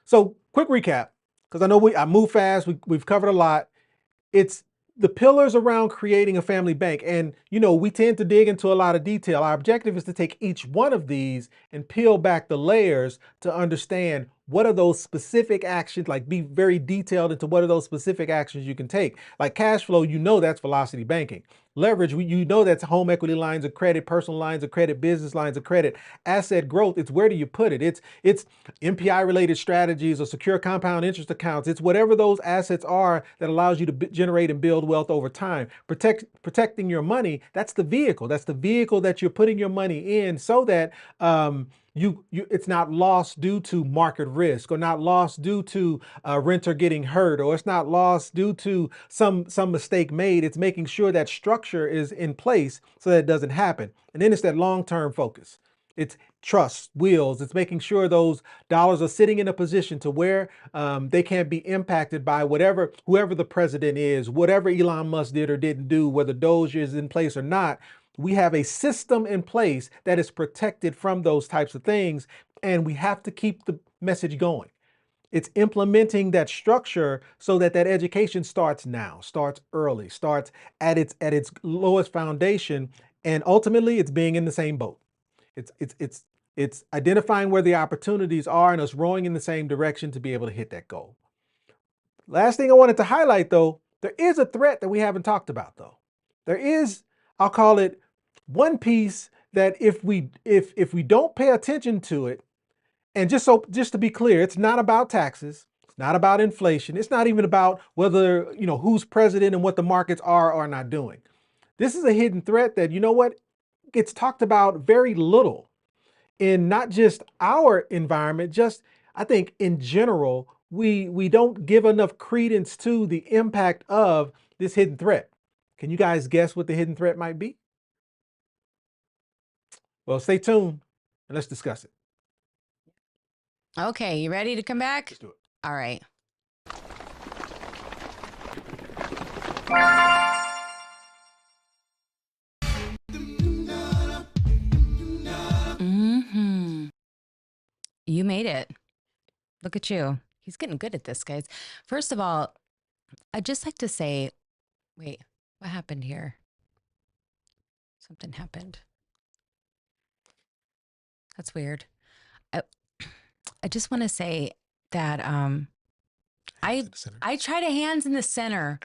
So quick recap, because I know I move fast. We've covered a lot. It's the pillars around creating a family bank. And, we tend to dig into a lot of detail. Our objective is to take each one of these and peel back the layers to understand what are those specific actions, like be very detailed into what are those specific actions you can take. Like cash flow, you know that's velocity banking. Leverage, you know that's home equity lines of credit, personal lines of credit, business lines of credit. Asset growth, it's where do you put it? It's MPI related strategies or secure compound interest accounts. It's whatever those assets are that allows you to generate and build wealth over time. Protecting your money, that's the vehicle. That's the vehicle that you're putting your money in so that it's not lost due to market risk, or not lost due to a renter getting hurt, or it's not lost due to some mistake made. It's making sure that structure is in place so that it doesn't happen. And then it's that long-term focus. It's trust, wills. It's making sure those dollars are sitting in a position to where they can't be impacted by whoever the president is, whatever Elon Musk did or didn't do, whether Doge is in place or not. We have a system in place that is protected from those types of things, and we have to keep the message going. It's implementing that structure so that that education starts now, starts early, starts at its lowest foundation, and ultimately it's being in the same boat. It's identifying where the opportunities are and us rowing in the same direction to be able to hit that goal. Last thing I wanted to highlight, though, there is a threat that we haven't talked about, though. There is, I'll call it, one piece that if we don't pay attention to it, and just to be clear, it's not about taxes, it's not about inflation, it's not even about whether, who's president and what the markets are or not doing. This is a hidden threat that, gets talked about very little in not just our environment, just I think in general, we don't give enough credence to the impact of this hidden threat. Can you guys guess what the hidden threat might be? Well, stay tuned and let's discuss it. Okay, you ready to come back? Let's do it. All right. You made it. Look at you. He's getting good at this, guys. First of all, I'd just like to say, wait, what happened here? Something happened. That's weird. I just want to say that I try to hands in the center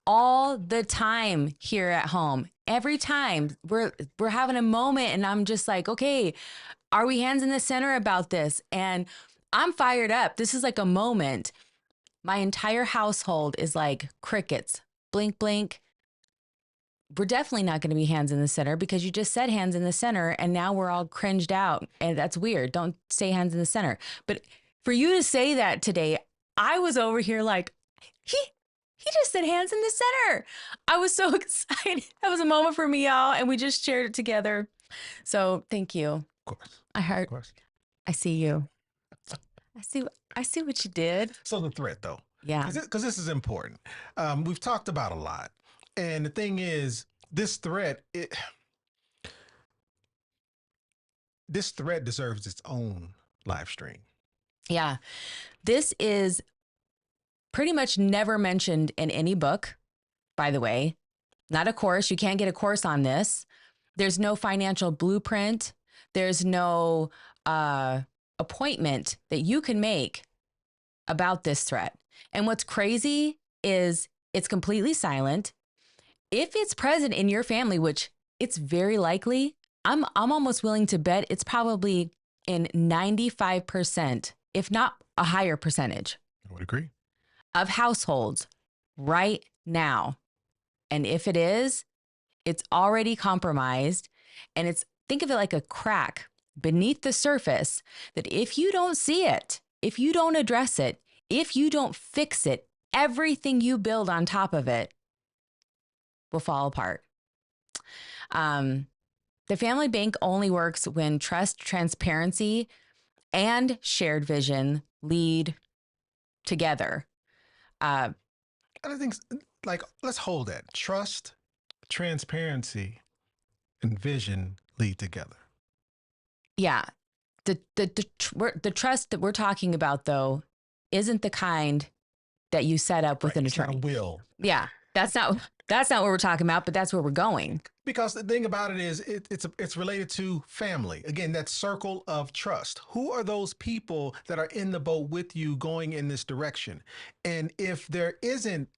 all the time here at home. Every time we're having a moment and I'm just like, okay, are we hands in the center about this? And I'm fired up. This is like a moment. My entire household is like crickets. Blink, blink. We're definitely not going to be hands in the center because you just said hands in the center and now we're all cringed out. And that's weird. Don't say hands in the center. But for you to say that today, I was over here like, he just said hands in the center. I was so excited. That was a moment for me, y'all. And we just shared it together. So thank you. Of course. Of course. I see you. I see what you did. So the threat, though. Yeah. Because this is important. We've talked about a lot. And the thing is, this threat deserves its own live stream. Yeah. This is pretty much never mentioned in any book, by the way. Not a course. You can't get a course on this. There's no financial blueprint. There's no appointment that you can make about this threat. And what's crazy is it's completely silent. If it's present in your family, which it's very likely, I'm almost willing to bet it's probably in 95%, if not a higher percentage. I would agree. Of households right now. And if it is, it's already compromised. And think of it like a crack beneath the surface that if you don't see it, if you don't address it, if you don't fix it, everything you build on top of it will fall apart. The family bank only works when trust, transparency, and shared vision lead together. And I think, let's hold that. Trust, transparency, and vision lead together. Yeah. The trust that we're talking about, though, isn't the kind that you set up with an attorney. It's not a will. Yeah. That's not what we're talking about, but that's where we're going. Because the thing about it is, it's related to family. Again, that circle of trust. Who are those people that are in the boat with you going in this direction? And if there isn't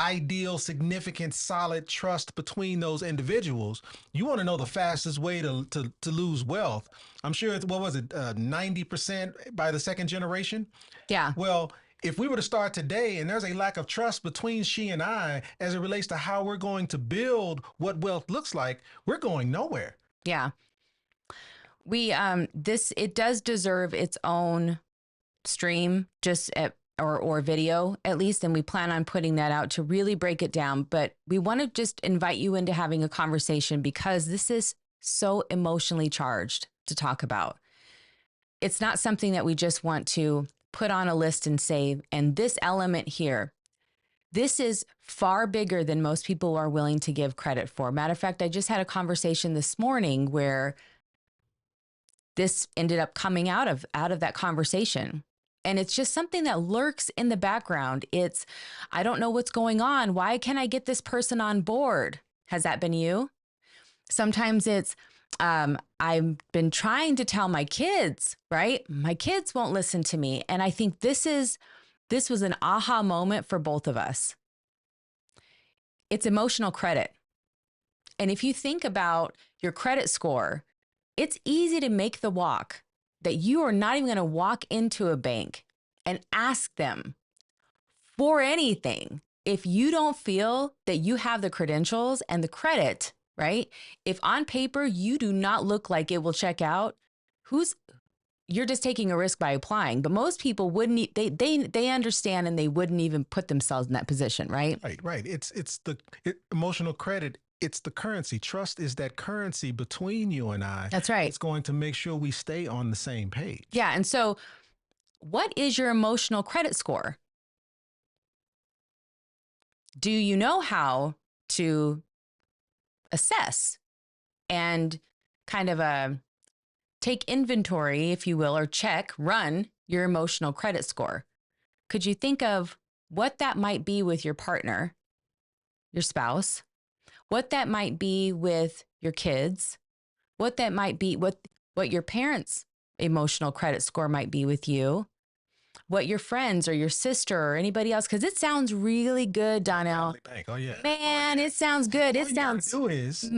ideal, significant, solid trust between those individuals, you want to know the fastest way to lose wealth. I'm sure it's, what was it, 90% by the second generation? Yeah. Well, if we were to start today and there's a lack of trust between she and I as it relates to how we're going to build what wealth looks like, we're going nowhere. Yeah. We it does deserve its own stream, or video at least, and we plan on putting that out to really break it down. But we want to just invite you into having a conversation because this is so emotionally charged to talk about. It's not something that we just want to put on a list and say, and this element here, this is far bigger than most people are willing to give credit for. Matter of fact, I just had a conversation this morning where this ended up coming out of that conversation. And it's just something that lurks in the background. It's, I don't know what's going on. Why can't I get this person on board? Has that been you? Sometimes it's, I've been trying to tell my kids, right? My kids won't listen to me. And I think this was an aha moment for both of us. It's emotional credit. And if you think about your credit score, it's easy to make the walk that you are not even going to walk into a bank and ask them for anything if you don't feel that you have the credentials and the credit, right? If on paper you do not look like it will check out, you're just taking a risk by applying. But most people wouldn't, they understand and they wouldn't even put themselves in that position, right? Right. It's emotional credit. It's the currency. Trust is that currency between you and I. That's right. It's going to make sure we stay on the same page. Yeah. And so what is your emotional credit score? Do you know how to assess and kind of take inventory, if you will, or run your emotional credit score? Could you think of what that might be with your partner, your spouse, what that might be with your kids, what that might be, what your parents' emotional credit score might be with you, what your friends or your sister or anybody else, because it sounds really good, Donnell. Bank. Oh yeah. Man, it sounds good. All you gotta do is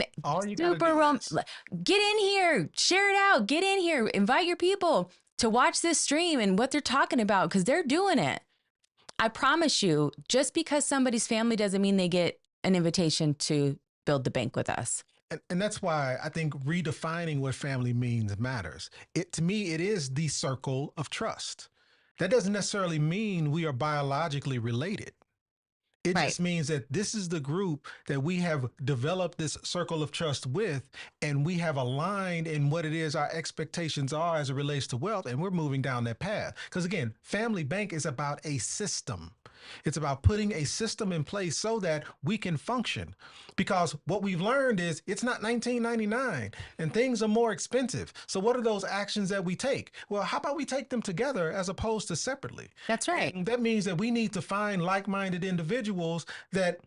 Get in here, share it out, get in here, invite your people to watch this stream and what they're talking about because they're doing it. I promise you, just because somebody's family doesn't mean they get an invitation to build the bank with us. And that's why I think redefining what family means matters. To me, it is the circle of trust. That doesn't necessarily mean we are biologically related. It just means that this is the group that we have developed this circle of trust with, and we have aligned in what it is our expectations are as it relates to wealth, and we're moving down that path. Because again, Family Bank is about a system. It's about putting a system in place so that we can function. Because what we've learned is it's not 1999 and things are more expensive. So what are those actions that we take? Well, how about we take them together as opposed to separately? That's right. And that means that we need to find like-minded individuals that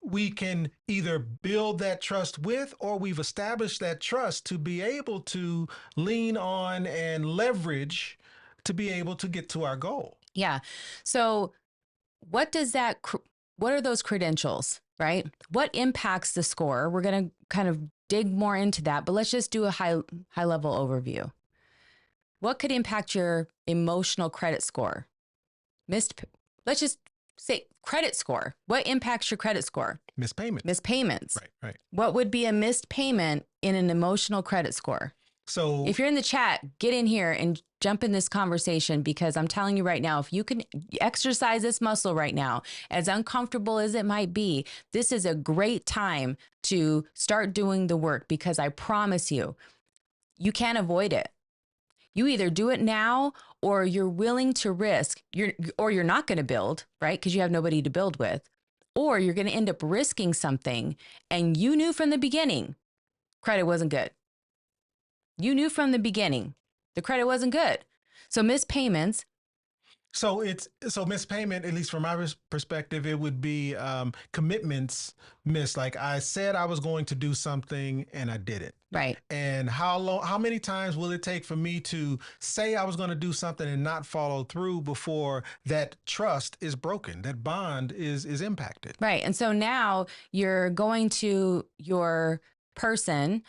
we can either build that trust with, or we've established that trust to be able to lean on and leverage to be able to get to our goal. Yeah. So what are those credentials, right? What impacts the score? We're going to kind of dig more into that, but let's just do a high level overview. What could impact your emotional credit score? Let's just say credit score. What impacts your credit score? Missed payments. Missed payments. Right. What would be a missed payment in an emotional credit score? So if you're in the chat, get in here and jump in this conversation, because I'm telling you right now, if you can exercise this muscle right now, as uncomfortable as it might be, this is a great time to start doing the work, because I promise you, you can't avoid it. You either do it now or you're willing to risk, you're not going to build, right? Because you have nobody to build with, or you're going to end up risking something. And you knew from the beginning, credit wasn't good. You knew from the beginning the credit wasn't good. So missed payments. So mispayment, at least from my perspective, it would be commitments missed. Like I said I was going to do something and I did it. Right. And how many times will it take for me to say I was going to do something and not follow through before that trust is broken, that bond is impacted? Right. And so now you're going to your person,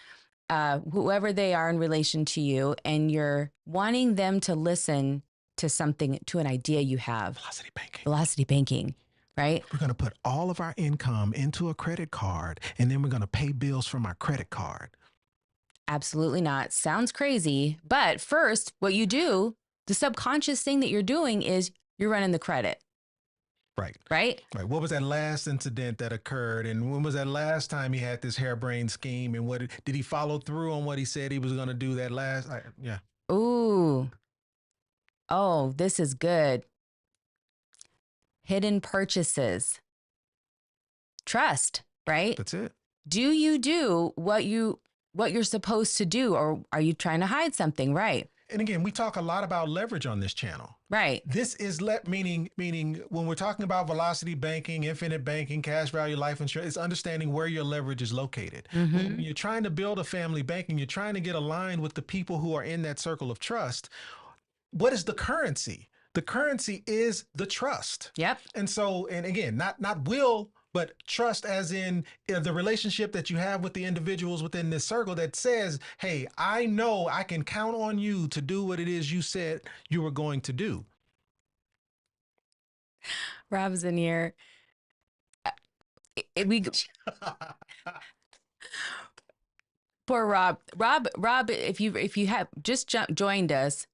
whoever they are in relation to you, and you're wanting them to listen to something, to an idea you have. Velocity banking. Velocity banking, right? We're going to put all of our income into a credit card, and then we're going to pay bills from our credit card. Absolutely not. Sounds crazy. But first, what you do, the subconscious thing that you're doing is you're running the credit. Right. Right? Right. What was that last incident that occurred? And when was that last time he had this harebrained scheme? And what did he follow through on what he said he was going to do that last? Yeah. Ooh. Oh, this is good. Hidden purchases. Trust, right? That's it. Do you do what you're supposed to do, or are you trying to hide something? Right. And again, we talk a lot about leverage on this channel. Right. This is meaning when we're talking about velocity banking, infinite banking, cash value, life insurance, it's understanding where your leverage is located. When you're trying to build a family bank and you're trying to get aligned with the people who are in that circle of trust, what is the currency? The currency is the trust. Yep. And so, and again, not will, but trust as in the relationship that you have with the individuals within this circle that says, hey, I know I can count on you to do what it is you said you were going to do. Rob's in here. Poor Rob. Rob, if you have just joined us,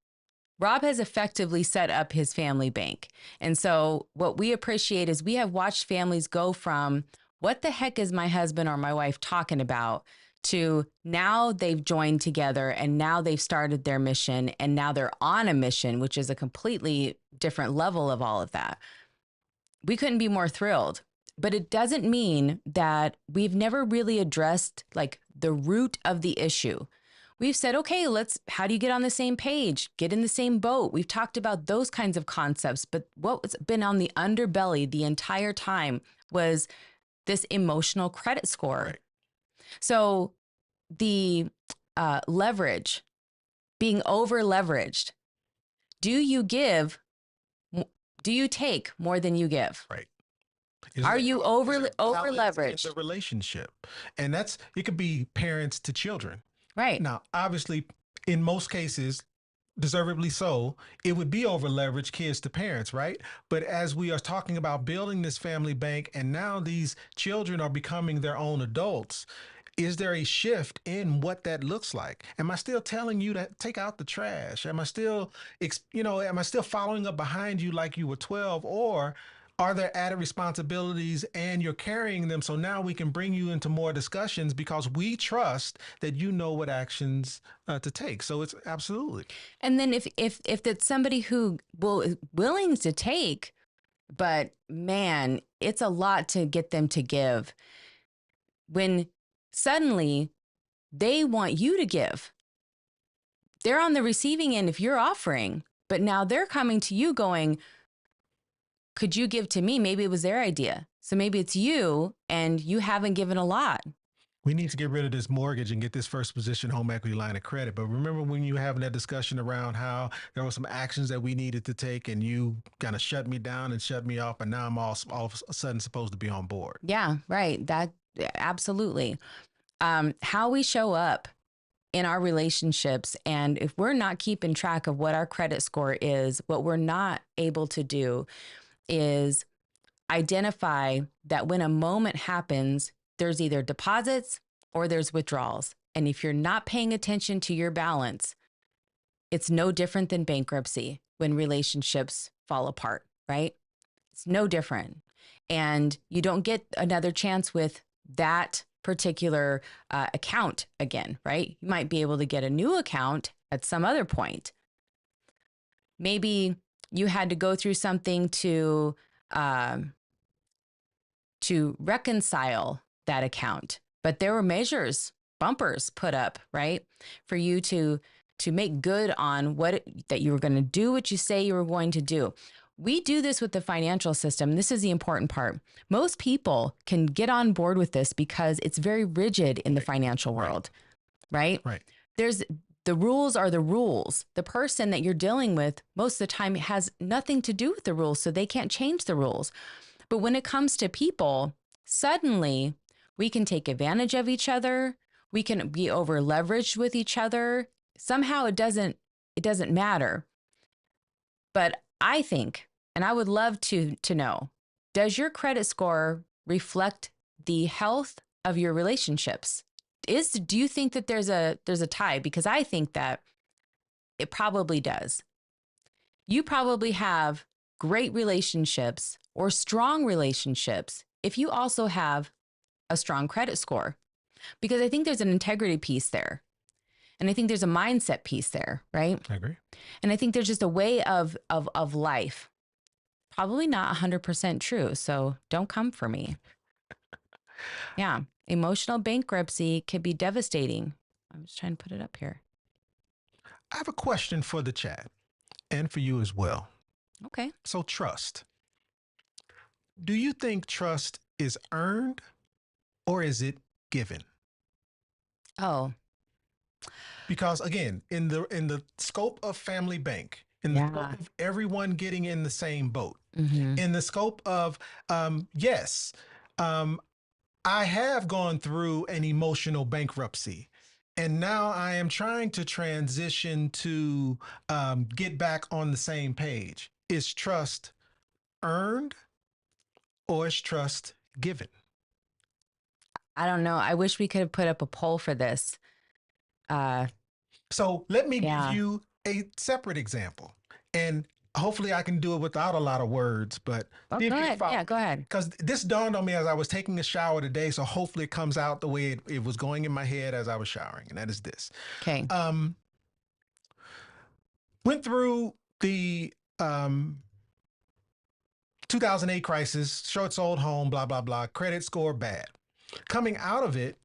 Rob has effectively set up his family bank. And so what we appreciate is we have watched families go from what the heck is my husband or my wife talking about to now they've joined together and now they've started their mission and now they're on a mission, which is a completely different level of all of that. We couldn't be more thrilled, but it doesn't mean that we've never really addressed like the root of the issue. We've said, okay, how do you get on the same page? Get in the same boat. We've talked about those kinds of concepts, but what's been on the underbelly the entire time was this emotional credit score. Right. So the leverage, being over leveraged, do you take more than you give? Right. Are you over leveraged? In the relationship? And it could be parents to children. Right. Now, obviously, in most cases, deservedly so, it would be over leveraged kids to parents, right? But as we are talking about building this family bank and now these children are becoming their own adults, is there a shift in what that looks like? Am I still telling you to take out the trash? Am I still following up behind you like you were 12? Or are there added responsibilities and you're carrying them? So now we can bring you into more discussions because we trust that you know what actions to take. So it's absolutely. And then if it's somebody who is willing to take, but man, it's a lot to get them to give. When suddenly they want you to give. They're on the receiving end if you're offering, but now they're coming to you going, could you give to me? Maybe it was their idea. So maybe it's you and you haven't given a lot. We need to get rid of this mortgage and get this first position home equity line of credit. But remember when you were having that discussion around how there were some actions that we needed to take and you kind of shut me down and shut me off. And now I'm all of a sudden supposed to be on board. Yeah, right. That absolutely. How we show up in our relationships. And if we're not keeping track of what our credit score is, what we're not able to do is identify that when a moment happens, there's either deposits or there's withdrawals. And if you're not paying attention to your balance, it's no different than bankruptcy when relationships fall apart, right? It's no different. And you don't get another chance with that particular account again, right? You might be able to get a new account at some other point. Maybe you had to go through something to reconcile that account, but there were bumpers put up, right, for you to make good on that you were going to do what you say you were going to do. we do this with the financial system. This is the important part. Most people can get on board with this because it's very rigid in the financial world, right? Right. There's the rules are the rules. The person that you're dealing with most of the time has nothing to do with the rules, so they can't change the rules. But when it comes to people, suddenly we can take advantage of each other. We can be over leveraged with each other. Somehow it doesn't matter. But I think, and I would love to know, does your credit score reflect the health of your relationships? Do you think that there's a tie? Because I think that it probably does. You probably have great relationships or strong relationships if you also have a strong credit score, because I think there's an integrity piece there. And I think there's a mindset piece there, right? I agree. And I think there's just a way of life. Probably not 100% true. So don't come for me. Yeah. Emotional bankruptcy can be devastating. I'm just trying to put it up here. I have a question for the chat and for you as well. Okay. So trust. Do you think trust is earned or is it given? Oh, Because again, in the scope of Family Bank, in the scope of everyone getting in the same boat, in the scope of yes, I have gone through an emotional bankruptcy. And now I am trying to transition to get back on the same page. Is trust earned or is trust given? I don't know. I wish we could have put up a poll for this. So let me Yeah. give you a separate example. And hopefully I can do it without a lot of words, but Oh, go ahead. Yeah, go ahead. Because this dawned on me as I was taking a shower today. So hopefully it comes out the way it was going in my head as I was showering. And that is this. Okay. Went through the 2008 crisis, short sold home, blah, blah, blah, credit score bad. Coming out of it,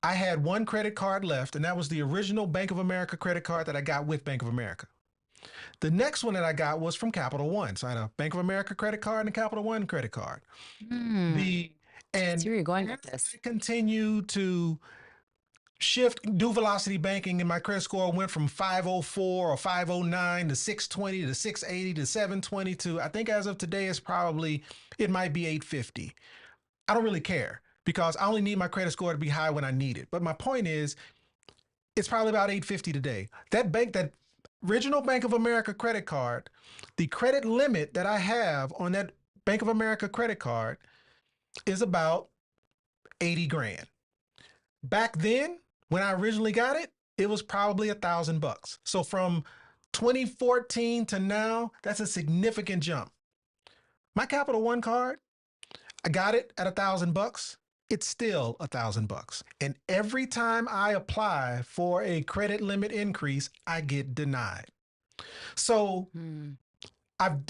I had one credit card left, and that was the original Bank of America credit card that I got with Bank of America. The next one that I got was from Capital One. So I had a Bank of America credit card and a Capital One credit card. And See where you're going with this. I continue to do velocity banking, and my credit score went from 504 or 509 to 620 to 680 to 720 to, I think as of today, it might be 850. I don't really care because I only need my credit score to be high when I need it. But my point is, it's probably about 850 today. That original Bank of America credit card, the credit limit that I have on that Bank of America credit card is about 80 grand. Back then, when I originally got it, it was probably $1,000. So from 2014 to now, that's a significant jump. My Capital One card, I got it at $1,000. It's still $1,000. And every time I apply for a credit limit increase, I get denied. So I've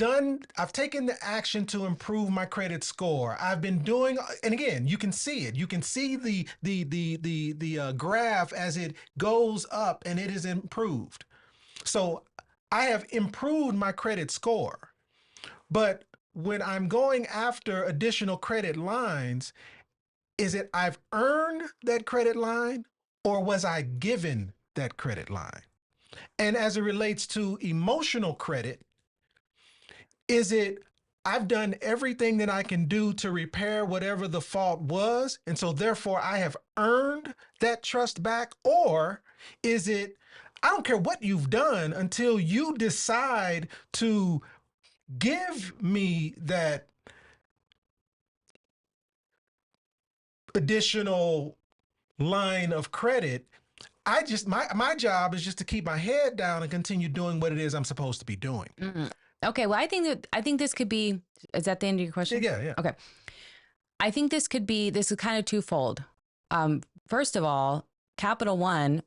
taken the action to improve my credit score. I've been doing, and again, you can see it. You can see the graph as it goes up, and it is improved. So I have improved my credit score. But when I'm going after additional credit lines, is it I've earned that credit line or was I given that credit line? And as it relates to emotional credit, is it I've done everything that I can do to repair whatever the fault was, and so therefore I have earned that trust back? Or is it I don't care what you've done until you decide to give me that additional line of credit? My job is just to keep my head down and continue doing what it is I'm supposed to be doing. Okay. Well, I think this could be, is that the end of your question? Yeah. Okay. I think this is kind of twofold. First of all, Capital One,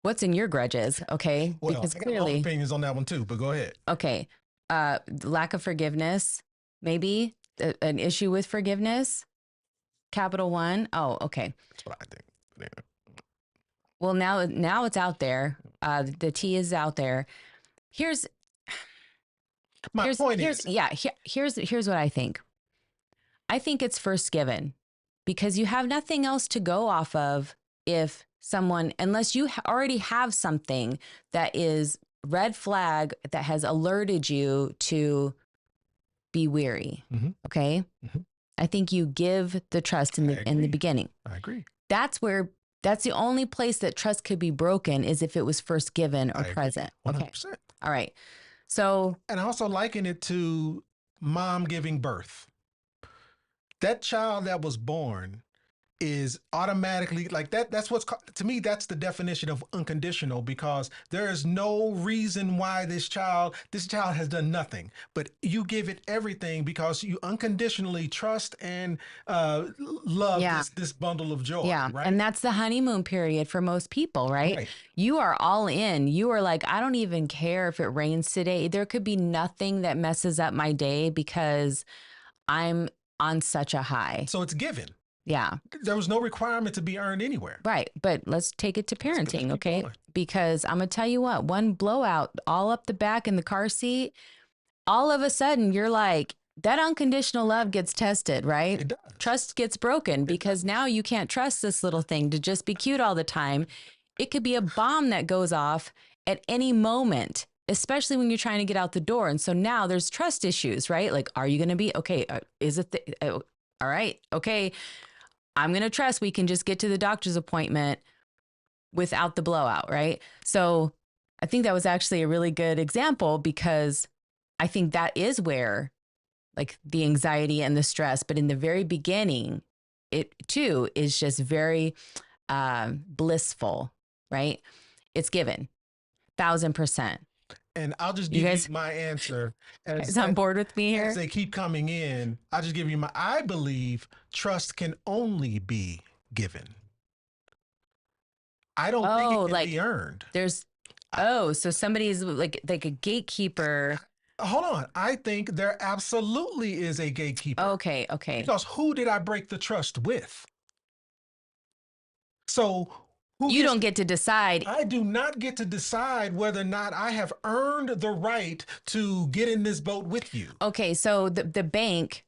what's in your grudges? Okay. Well, because I got my own opinions on that one too, but go ahead. Okay. Lack of forgiveness, maybe an issue with forgiveness. Capital One. Oh, okay. That's what I think. Yeah. Well, now it's out there. The T is out there. My point is, here's what I think. I think it's first given because you have nothing else to go off of if someone, unless you already have something that is red flag that has alerted you to be weary. Mhm. Okay. Mhm. I think you give the trust in the agree. beginning. I agree. That's the only place that trust could be broken is if it was first given or I agree. present. 100%. Okay. All right. So, And I also liken it to mom giving birth. That child that was born is automatically like that. That's to me, that's the definition of unconditional, because there is no reason why this child has done nothing, but you give it everything because you unconditionally trust and love Yeah. this bundle of joy. yeah. Right. And that's the honeymoon period for most people, right? Right. You are all in. You are like, I don't even care if it rains today. There could be nothing that messes up my day because I'm on such a high. So it's given. Yeah. There was no requirement to be earned anywhere. Right. But let's take it to parenting, keep okay? going. Because I'm going to tell you what, one blowout all up the back in the car seat, all of a sudden you're like, that unconditional love gets tested, right? It does. Trust gets broken because now you can't trust this little thing to just be cute all the time. It could be a bomb that goes off at any moment, especially when you're trying to get out the door. And so now there's trust issues, right? Like, are you going to be okay? Is it all right? Okay. I'm going to trust we can just get to the doctor's appointment without the blowout, right? So I think that was actually a really good example because I think that is where like the anxiety and the stress, but in the very beginning, it too is just very blissful, right? It's given 1,000%. And I'll just give you my answer. Is on board with me here? As they keep coming in, I'll just give you I believe trust can only be given. I don't think it can be earned. So somebody's like a gatekeeper. Hold on. I think there absolutely is a gatekeeper. Okay. Because who did I break the trust with? So you don't get to decide. I do not get to decide whether or not I have earned the right to get in this boat with you. Okay, so the bank,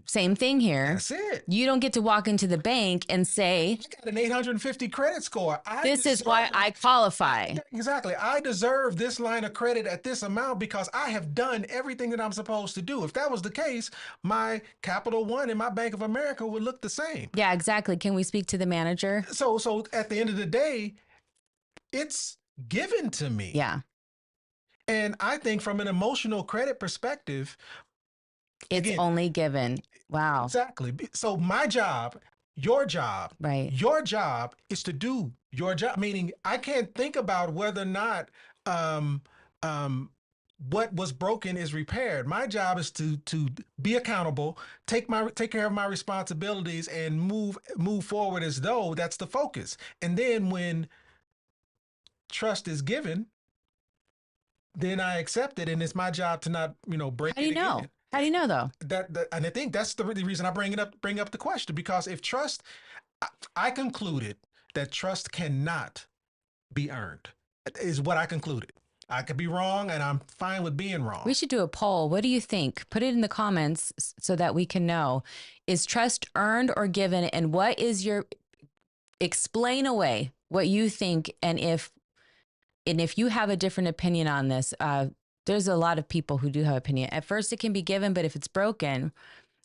same thing here. That's it. You don't get to walk into the bank and say, I got an 850 credit score. This is why I qualify. Exactly. I deserve this line of credit at this amount because I have done everything that I'm supposed to do. If that was the case, my Capital One and my Bank of America would look the same. Yeah, exactly. Can we speak to the manager? So at the end of the day, it's given to me. Yeah. And I think from an emotional credit perspective, it's only given. Wow. Exactly. So my job, your job, right? Your job is to do your job. Meaning, I can't think about whether or not what was broken is repaired. My job is to be accountable, take care of my responsibilities, and move forward as though that's the focus. And then when trust is given, then I accept it, and it's my job to not break it. How do you know? Again. How do you know though? And I think that's the reason I bring up the question, because if trust, I concluded that trust cannot be earned, is what I concluded. I could be wrong, and I'm fine with being wrong. We should do a poll. What do you think? Put it in the comments so that we can know. Is trust earned or given? And what is explain away what you think, and if you have a different opinion on this, there's a lot of people who do have opinion. At first it can be given, but if it's broken,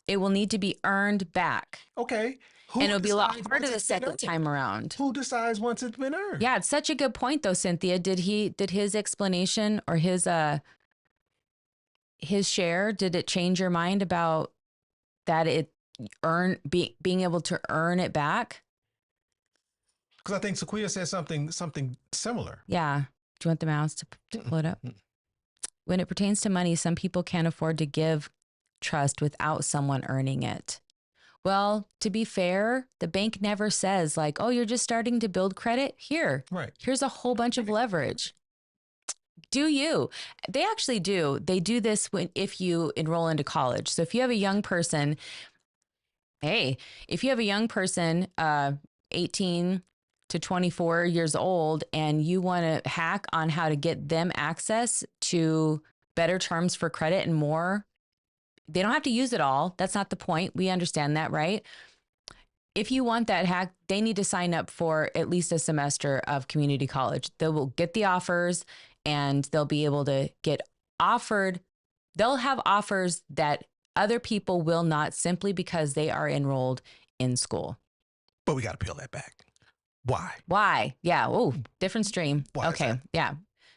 it will need to be earned back. Okay. And it'll be a lot harder the second time around. Who decides once it's been earned? Yeah, it's such a good point though, Cynthia. Did his explanation or his share, did it change your mind about that being able to earn it back? Because I think Sequia said something similar. Yeah. Do you want the mouse to pull it up? When it pertains to money, some people can't afford to give trust without someone earning it. Well, to be fair, the bank never says like, oh, you're just starting to build credit. Here's a whole bunch of leverage. Do you? They actually do. They do this if you enroll into college. So if you have a young person, 18 to 24 years old, and you want to hack on how to get them access to better terms for credit and more. They don't have to use it all. That's not the point. We understand that, right? If you want that hack, they need to sign up for at least a semester of community college. They will get the offers and they'll be able to get offered. They'll have offers that other people will not, simply because they are enrolled in school. But we got to peel that back. Why? Why? Yeah. Oh, different stream. Why is Okay. that? Yeah.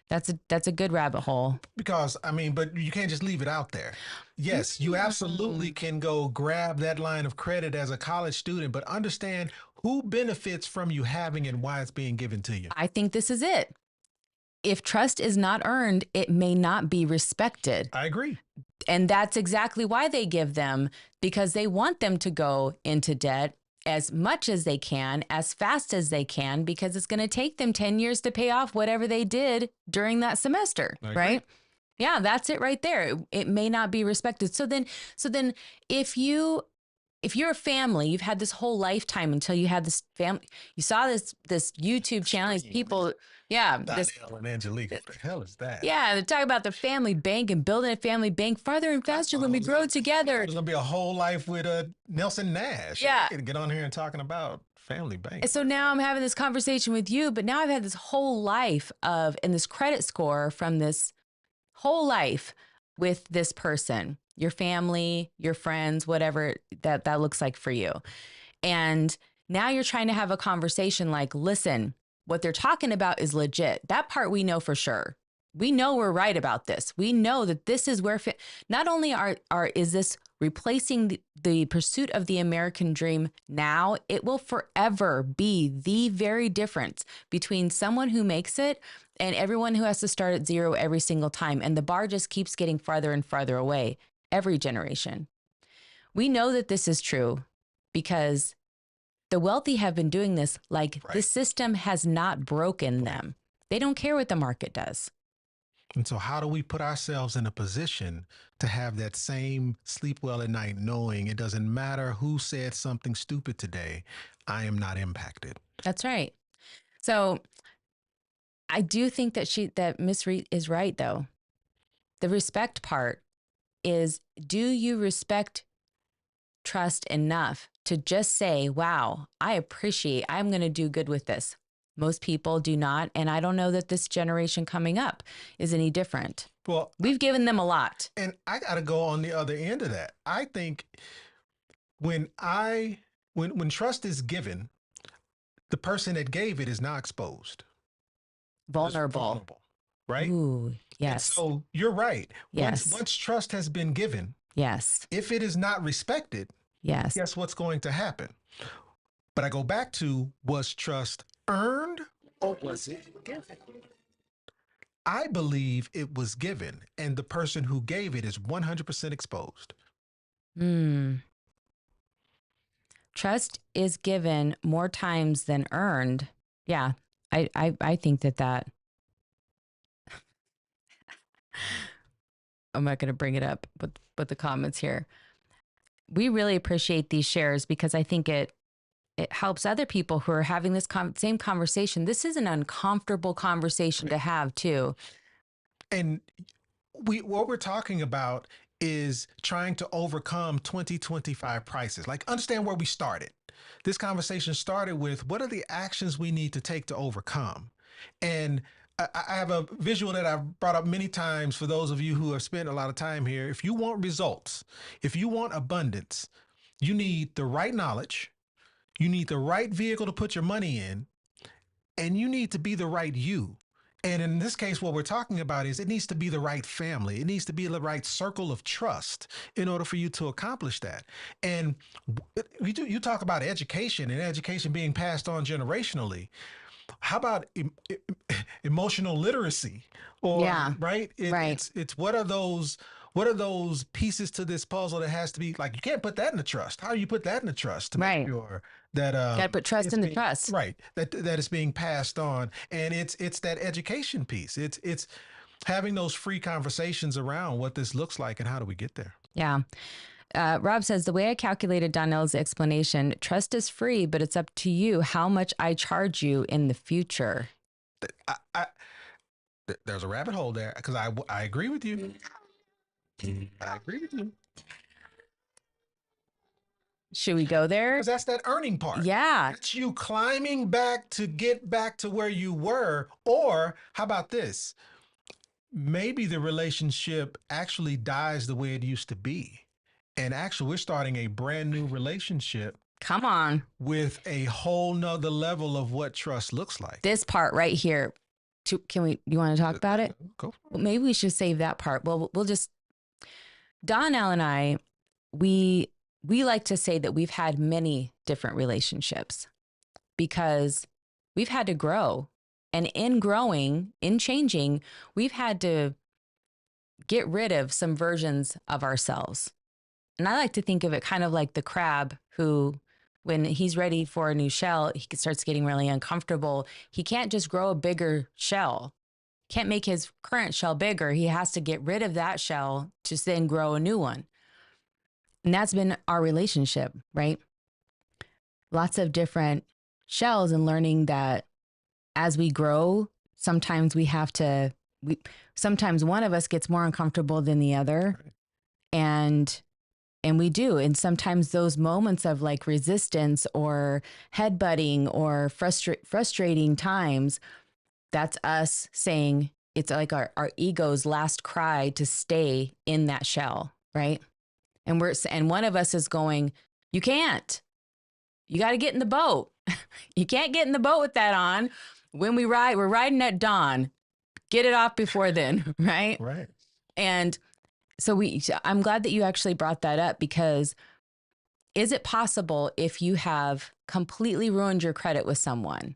That's a good rabbit hole. Because, I mean, but you can't just leave it out there. Yes, you absolutely can go grab that line of credit as a college student, but understand who benefits from you having it and why it's being given to you. I think this is it. If trust is not earned, it may not be respected. I agree. And that's exactly why they give them, because they want them to go into debt as much as they can, as fast as they can, because it's going to take them 10 years to pay off whatever they did during that semester, right? Yeah, that's it right there. It may not be respected. So then if you're a family, you've had this whole lifetime until you had this family, you saw this YouTube channel, these people, Donnell and Angelique, what the hell is that? yeah, they talk about the family bank and building a family bank farther and faster when we grow together. There's going to be a whole life with Nelson Nash. Yeah. Get on here and talking about family bank. And so now I'm having this conversation with you, but now I've had this whole life and this credit score from this whole life with this person, your family, your friends, whatever that looks like for you. And now you're trying to have a conversation like, listen, what they're talking about is legit. That part we know for sure. We know we're right about this. We know that this is where not only is this replacing the pursuit of the American dream now, it will forever be the very difference between someone who makes it and everyone who has to start at zero every single time. And the bar just keeps getting farther and farther away every generation. We know that this is true because the wealthy have been doing this like this system has not broken them. They don't care what the market does. And so how do we put ourselves in a position to have that same sleep well at night, knowing it doesn't matter who said something stupid today, I am not impacted? That's right. So I do think that Miss Reed is right, though. The respect part is, do you respect trust enough to just say, wow, I'm going to do good with this? Most people do not. And I don't know that this generation coming up is any different. Well, we've given them a lot. And I got to go on the other end of that. I think when trust is given, the person that gave it is now exposed. Vulnerable. Right? Ooh, yes. And so you're right. Yes. Once trust has been given, yes. If it is not respected, yes. Guess what's going to happen? But I go back to, was trust earned or was it given? I believe it was given, and the person who gave it is 100% exposed. Trust is given more times than earned. Yeah, I think that I'm not going to bring it up with the comments here. We really appreciate these shares because I think it helps other people who are having this same conversation. This is an uncomfortable conversation to have too. And what we're talking about is trying to overcome 2025 prices. Like, understand where we started. This conversation started with, what are the actions we need to take to overcome? And I have a visual that I've brought up many times for those of you who have spent a lot of time here. If you want results, if you want abundance, you need the right knowledge, you need the right vehicle to put your money in, and you need to be the right you. And in this case, what we're talking about is it needs to be the right family. It needs to be the right circle of trust in order for you to accomplish that. And you talk about education and education being passed on generationally. How about emotional literacy? Or, yeah. Right? It's what are those pieces to this puzzle that has to be, like, you can't put that in the trust. How do you put that in the trust to make sure that got to put trust in the trust, right? That is being passed on, and it's that education piece. It's having those free conversations around what this looks like and how do we get there. Yeah. Rob says, the way I calculated Donnell's explanation, trust is free, but it's up to you how much I charge you in the future. There's a rabbit hole there because I agree with you. I agree with you Should we go there? because that's that earning part. Yeah. It's you climbing back to get back to where you were. Or how about this? Maybe the relationship actually dies the way it used to be. And actually, we're starting a brand new relationship Come on. with a whole nother level of what trust looks like. This part right here. You want to talk about it? Go for it. Well, maybe we should save that part. Well, we'll just, Donnell and I, we like to say that we've had many different relationships because we've had to grow. And in growing, in changing, we've had to get rid of some versions of ourselves. And I like to think of it kind of like the crab who, when he's ready for a new shell, he starts getting really uncomfortable. He can't just grow a bigger shell. Can't make his current shell bigger. He has to get rid of that shell to then grow a new one. And that's been our relationship, right? Lots of different shells and learning that as we grow, sometimes sometimes one of us gets more uncomfortable than the other. Right. And we do. And sometimes those moments of like resistance or headbutting or frustrating times, that's us saying it's like our ego's last cry to stay in that shell, right? And one of us is going, you can't. You got to get in the boat. You can't get in the boat with that on. When we're riding at dawn. Get it off before then, right? Right. And so I'm glad that you actually brought that up because is it possible if you have completely ruined your credit with someone,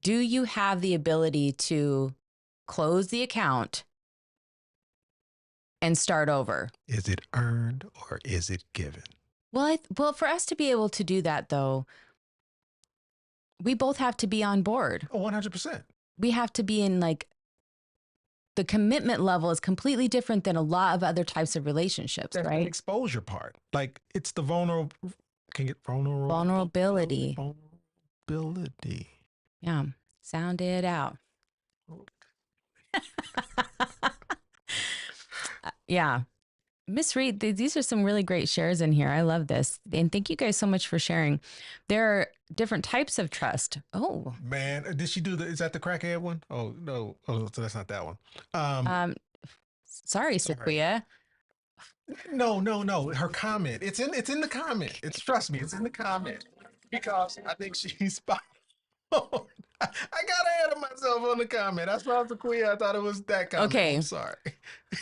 do you have the ability to close the account and start over? Is it earned or is it given? Well, for us to be able to do that, though, we both have to be on board. Oh, 100%. We have to be in like the commitment level is completely different than a lot of other types of relationships, That's right? the exposure part. Like it's the vulnerability. Vulnerability. Yeah. Sound it out. Yeah. Miss Reed, these are some really great shares in here. I love this. And thank you guys so much for sharing. There are different types of trust. Oh. Man, did she do is that the crackhead one? Oh, no. Oh, so that's not that one. Sorry, Sequia. No. Her comment. It's in the comment. Trust me, it's in the comment. Because I think she's spot on. I got ahead of myself on the comment. I saw Sequia. I thought it was that comment. Okay. I'm sorry.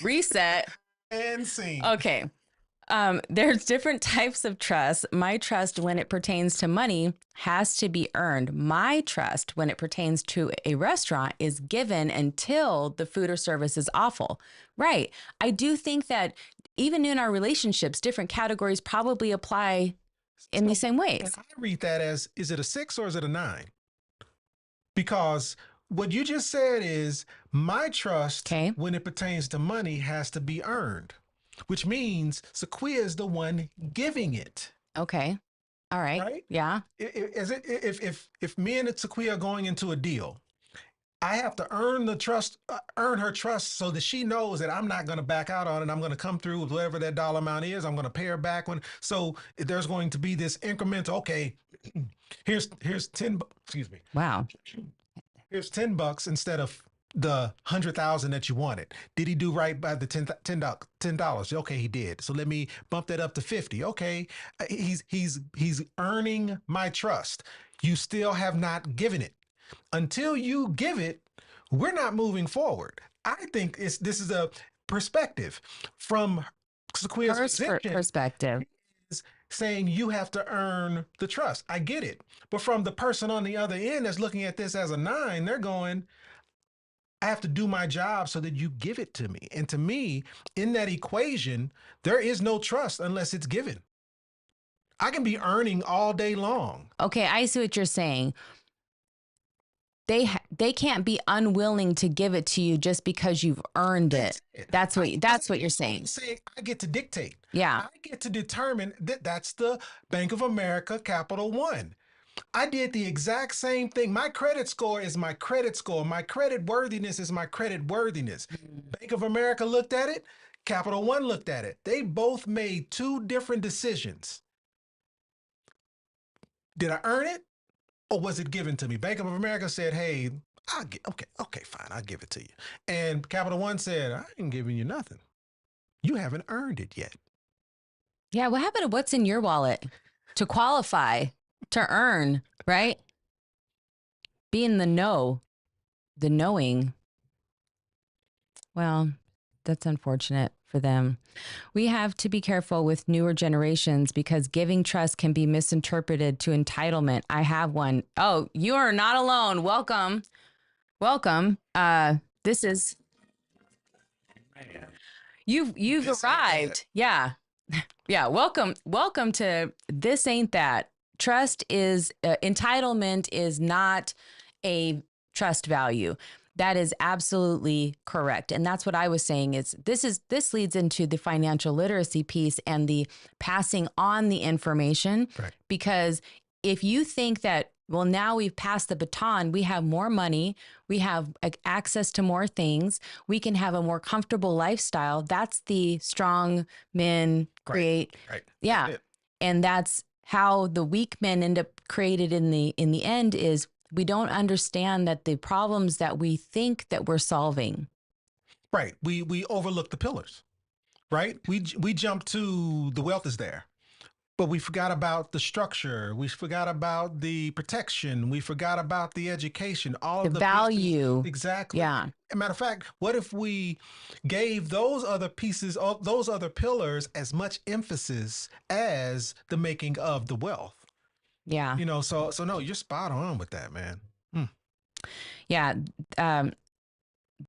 Reset. And scene. Okay. There's different types of trust. My trust when it pertains to money has to be earned. My trust when it pertains to a restaurant is given until the food or service is awful. Right. I do think that even in our relationships, different categories probably apply in the same ways. And I read that as, is it a 6 or is it a 9? Because what you just said is my trust when it pertains to money has to be earned, which means Sequia is the one giving it. Okay. All right. Right? Yeah. If me and Sequia are going into a deal, I have to earn her trust so that she knows that I'm not going to back out on it. I'm going to come through with whatever that dollar amount is. I'm going to pay her back so there's going to be this incremental, okay, here's 10, excuse me. Wow. Here's $10 instead of the 100,000 that you wanted. Did he do right by the $10? Okay, he did. So let me bump that up to 50. Okay, he's earning my trust. You still have not given it. Until you give it, we're not moving forward. I think this is a perspective from Sequia's perspective. Is saying you have to earn the trust. I get it. But from the person on the other end that's looking at this as a 9, they're going, I have to do my job so that you give it to me. And to me, in that equation, there is no trust unless it's given. I can be earning all day long. Okay, I see what you're saying. They can't be unwilling to give it to you just because you've earned it. That's what you're saying. I get to dictate. Yeah. I get to determine that's the Bank of America Capital One. I did the exact same thing. My credit score is my credit score. My credit worthiness is my credit worthiness. Bank of America looked at it. Capital One looked at it. They both made two different decisions. Did I earn it or was it given to me? Bank of America said, hey, okay, fine, I'll give it to you. And Capital One said, I ain't giving you nothing. You haven't earned it yet. Yeah. What happened to what's in your wallet to qualify, to earn, right? Be in the know, the knowing. Well, that's unfortunate for them. We have to be careful with newer generations because giving trust can be misinterpreted to entitlement. I have one. Oh, you are not alone. Welcome. Welcome. This is you've This ain't arrived. Yeah. Yeah, welcome to This Ain't That. Trust is entitlement is not a trust value. That is absolutely correct. And that's what I was saying is this leads into the financial literacy piece and the passing on the information. Right. Because if you think that, well, now we've passed the baton, we have more money, we have access to more things, we can have a more comfortable lifestyle. That's the strong men create. Right. Yeah. That's it. And that's how the weak men end up created in the end is we don't understand that the problems that we think that we're solving. Right. We overlook the pillars. Right. We jump to the wealth is there. But we forgot about the structure. We forgot about the protection. We forgot about the education. All The of the value. pieces. Exactly. Yeah. As a matter of fact, what if we gave those other pieces, those other pillars, as much emphasis as the making of the wealth? Yeah. You know, so no, you're spot on with that, man. Yeah.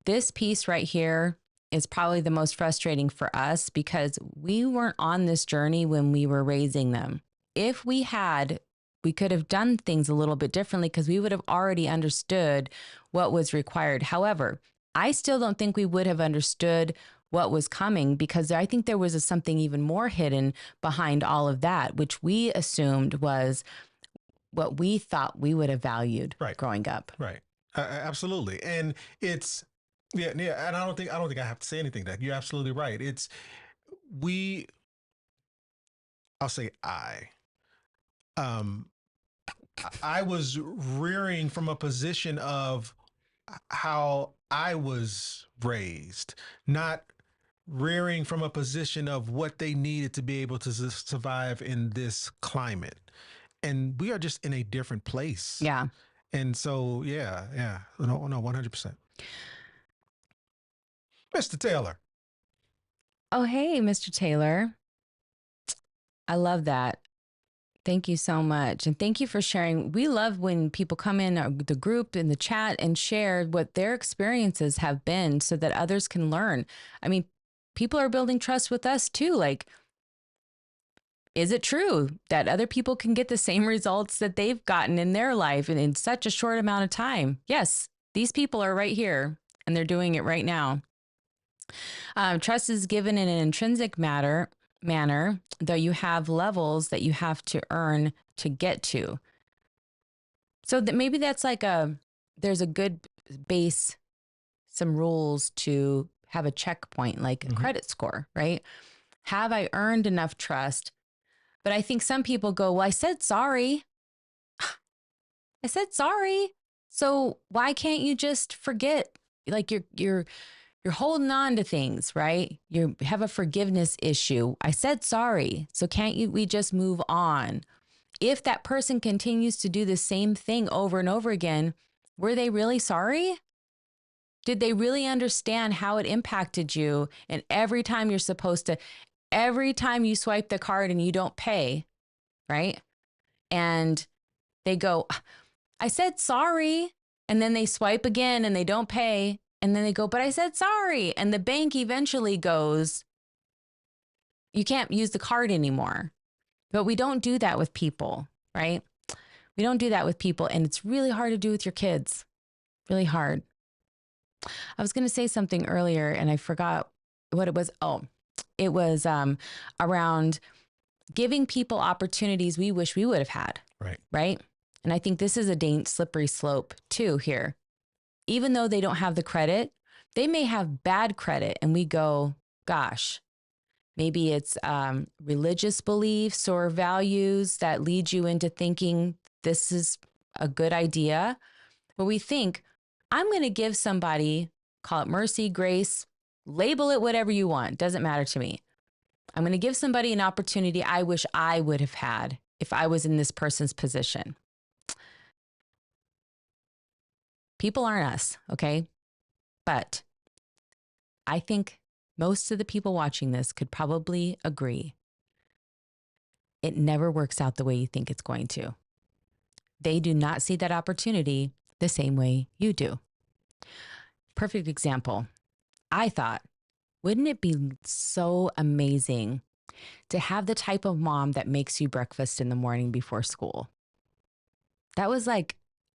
This piece right here is probably the most frustrating for us because we weren't on this journey when we were raising them. If we had, we could have done things a little bit differently because we would have already understood what was required. However, I still don't think we would have understood what was coming because I think there was something even more hidden behind all of that, which we assumed was what we thought we would have valued growing up. Right. Absolutely. And it's, yeah. And I don't think I have to say anything to that. You're absolutely right. I'll say I was rearing from a position of how I was raised, not rearing from a position of what they needed to be able to survive in this climate. And we are just in a different place. Yeah. And so, yeah. No, 100%. Mr. Taylor. Oh, hey, Mr. Taylor. I love that. Thank you so much. And thank you for sharing. We love when people come in the group in the chat and share what their experiences have been so that others can learn. I mean, people are building trust with us too. Like, is it true that other people can get the same results that they've gotten in their life and in such a short amount of time? Yes, these people are right here and they're doing it right now. Trust is given in an intrinsic manner, though you have levels that you have to earn to get to. So that maybe that's like there's a good base, some rules to have a checkpoint, like a credit score, right? Have I earned enough trust? But I think some people go, well, I said sorry. I said sorry. So why can't you just forget? Like you're holding on to things, right? You have a forgiveness issue. I said sorry. So can't we just move on? If that person continues to do the same thing over and over again, were they really sorry? Did they really understand how it impacted you? And every time you swipe the card and you don't pay, right? And they go, I said sorry. And then they swipe again and they don't pay. And then they go, but I said sorry. And the bank eventually goes, you can't use the card anymore. But we don't do that with people, right? We don't do that with people. And it's really hard to do with your kids. Really hard. I was going to say something earlier and I forgot what it was. Oh, it was around giving people opportunities we wish we would have had. Right. Right. And I think this is a slippery slope too here. Even though they don't have the credit, they may have bad credit. And we go, gosh, maybe it's religious beliefs or values that lead you into thinking this is a good idea. But we think, I'm going to give somebody, call it mercy, grace, label it whatever you want. Doesn't matter to me. I'm going to give somebody an opportunity I wish I would have had if I was in this person's position. People aren't us, okay? But I think most of the people watching this could probably agree. It never works out the way you think it's going to. They do not see that opportunity the same way you do. Perfect example. I thought, wouldn't it be so amazing to have the type of mom that makes you breakfast in the morning before school? That was like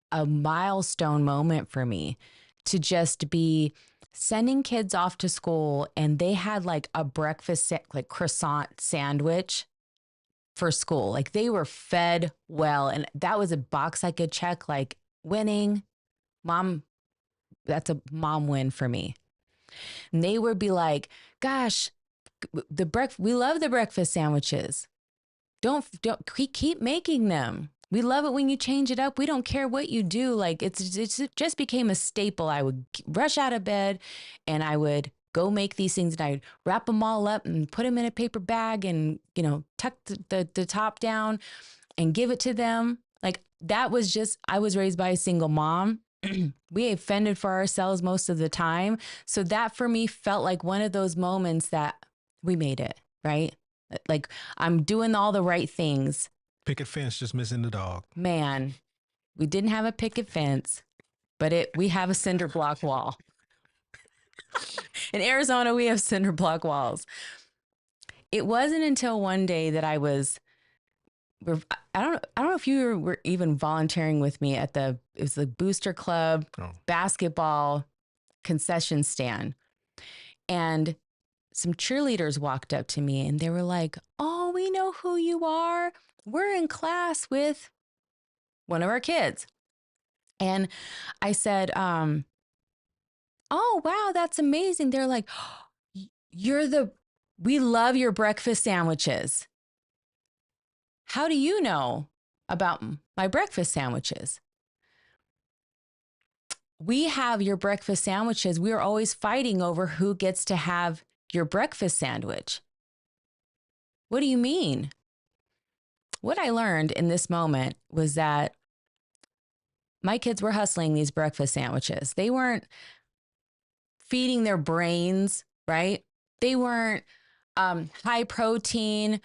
a milestone moment for me, to just be sending kids off to school and they had like a breakfast, like croissant sandwich for school. Like they were fed well. And that was a box I could check, like winning. Mom, that's a mom win for me. And they would be like, gosh, we love the breakfast sandwiches. Don't keep making them. We love it when you change it up. We don't care what you do. Like it just became a staple. I would rush out of bed and I would go make these things, and I'd wrap them all up and put them in a paper bag and, tuck the top down and give it to them. Like that was just, I was raised by a single mom. We fended for ourselves most of the time. So that for me felt like one of those moments that we made it, right? Like I'm doing all the right things. Picket fence, just missing the dog. Man, we didn't have a picket fence, but we have a cinder block wall. In Arizona, we have cinder block walls. It wasn't until one day that I don't know if you were even volunteering with me at it was the Booster Club basketball concession stand. And some cheerleaders walked up to me and they were like, "Oh, we know who you are. We're in class with one of our kids." And I said, "Oh, wow, that's amazing." They're like, we love your breakfast sandwiches. How do you know about my breakfast sandwiches? We have your breakfast sandwiches. We are always fighting over who gets to have your breakfast sandwich. What do you mean? What I learned in this moment was that my kids were hustling these breakfast sandwiches. They weren't feeding their brains, right? They weren't high protein,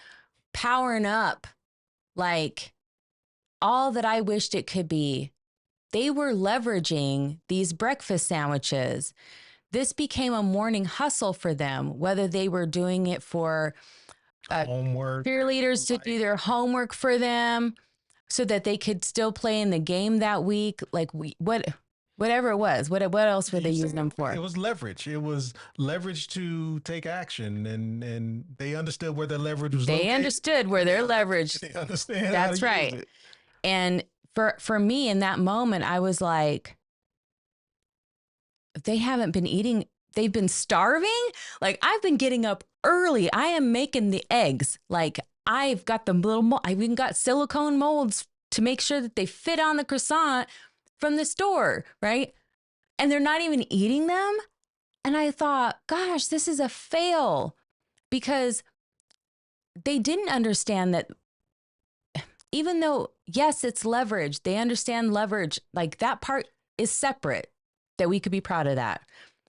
powering up like all that I wished it could be. They were leveraging these breakfast sandwiches. This became a morning hustle for them, whether they were doing it for Homework. cheerleaders to do their homework for them so that they could still play in the game that week. Like whatever it was, what else were they using them for? It was leverage. It was leverage to take action, and they understood where their leverage was located. They understood where their leverage. They understand. That's how to right. use it. And for me in that moment, I was like, they haven't been eating. They've been starving. Like I've been getting up early. I am making the eggs. Like I've got the I've even got silicone molds to make sure that they fit on the croissant from the store, right? And they're not even eating them. And I thought, gosh, this is a fail, because they didn't understand that even though, yes, it's leverage, they understand leverage, like that part is separate, that we could be proud of that.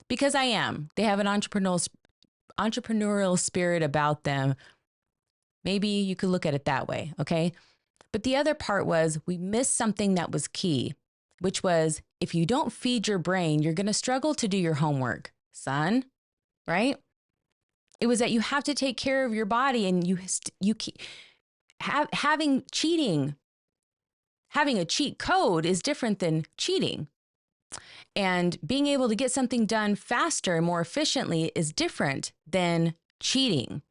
Because I am. They have an entrepreneurial spirit about them. Maybe you could look at it that way, okay? But the other part was we missed something that was key, which was if you don't feed your brain, you're going to struggle to do your homework, son, right? It was that you have to take care of your body, and having a cheat code is different than cheating. And being able to get something done faster and more efficiently is different than cheating.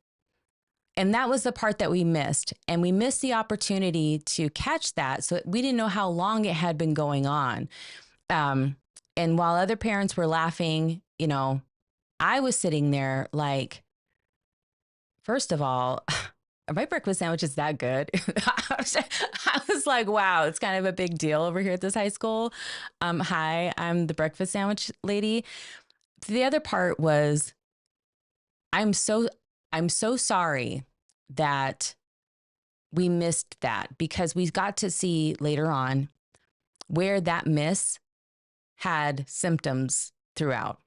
And that was the part that we missed. And we missed the opportunity to catch that. So we didn't know how long it had been going on. And while other parents were laughing, you know, I was sitting there like, first of all, my breakfast sandwich is that good. I was like, wow, it's kind of a big deal over here at this high school. Hi, I'm the breakfast sandwich lady. The other part was, I'm so sorry that we missed that, because we got to see later on where that miss had symptoms throughout.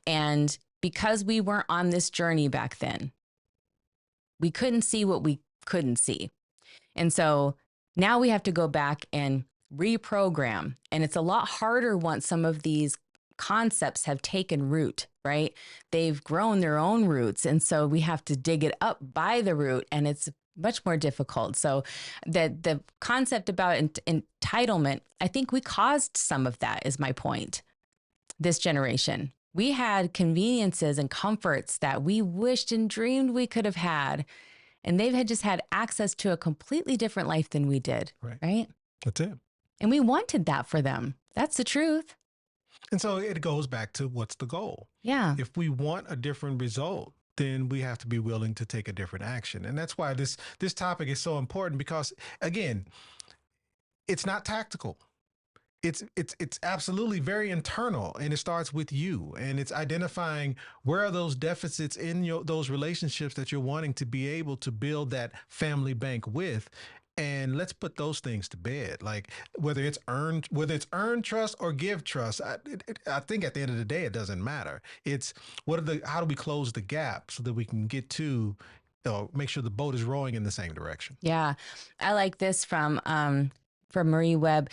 And because we weren't on this journey back then, we couldn't see what we couldn't see. And so now we have to go back and reprogram. And it's a lot harder once some of these concepts have taken root, right? They've grown their own roots. And so we have to dig it up by the root, and it's much more difficult. So the concept about entitlement, I think we caused some of that, is my point. This generation, we had conveniences and comforts that we wished and dreamed we could have had. And they've had just had access to a completely different life than we did. Right? That's it. And we wanted that for them. That's the truth. And so it goes back to, what's the goal? Yeah. If we want a different result, then we have to be willing to take a different action. And that's why this topic is so important, because, again, it's not tactical. It's absolutely very internal, and it starts with you, and it's identifying where are those deficits in those relationships that you're wanting to be able to build that family bank with. And let's put those things to bed. Like, whether it's earned trust or give trust, I think at the end of the day, it doesn't matter. It's how do we close the gap so that we can get to, make sure the boat is rowing in the same direction. Yeah. I like this from Marie Webb.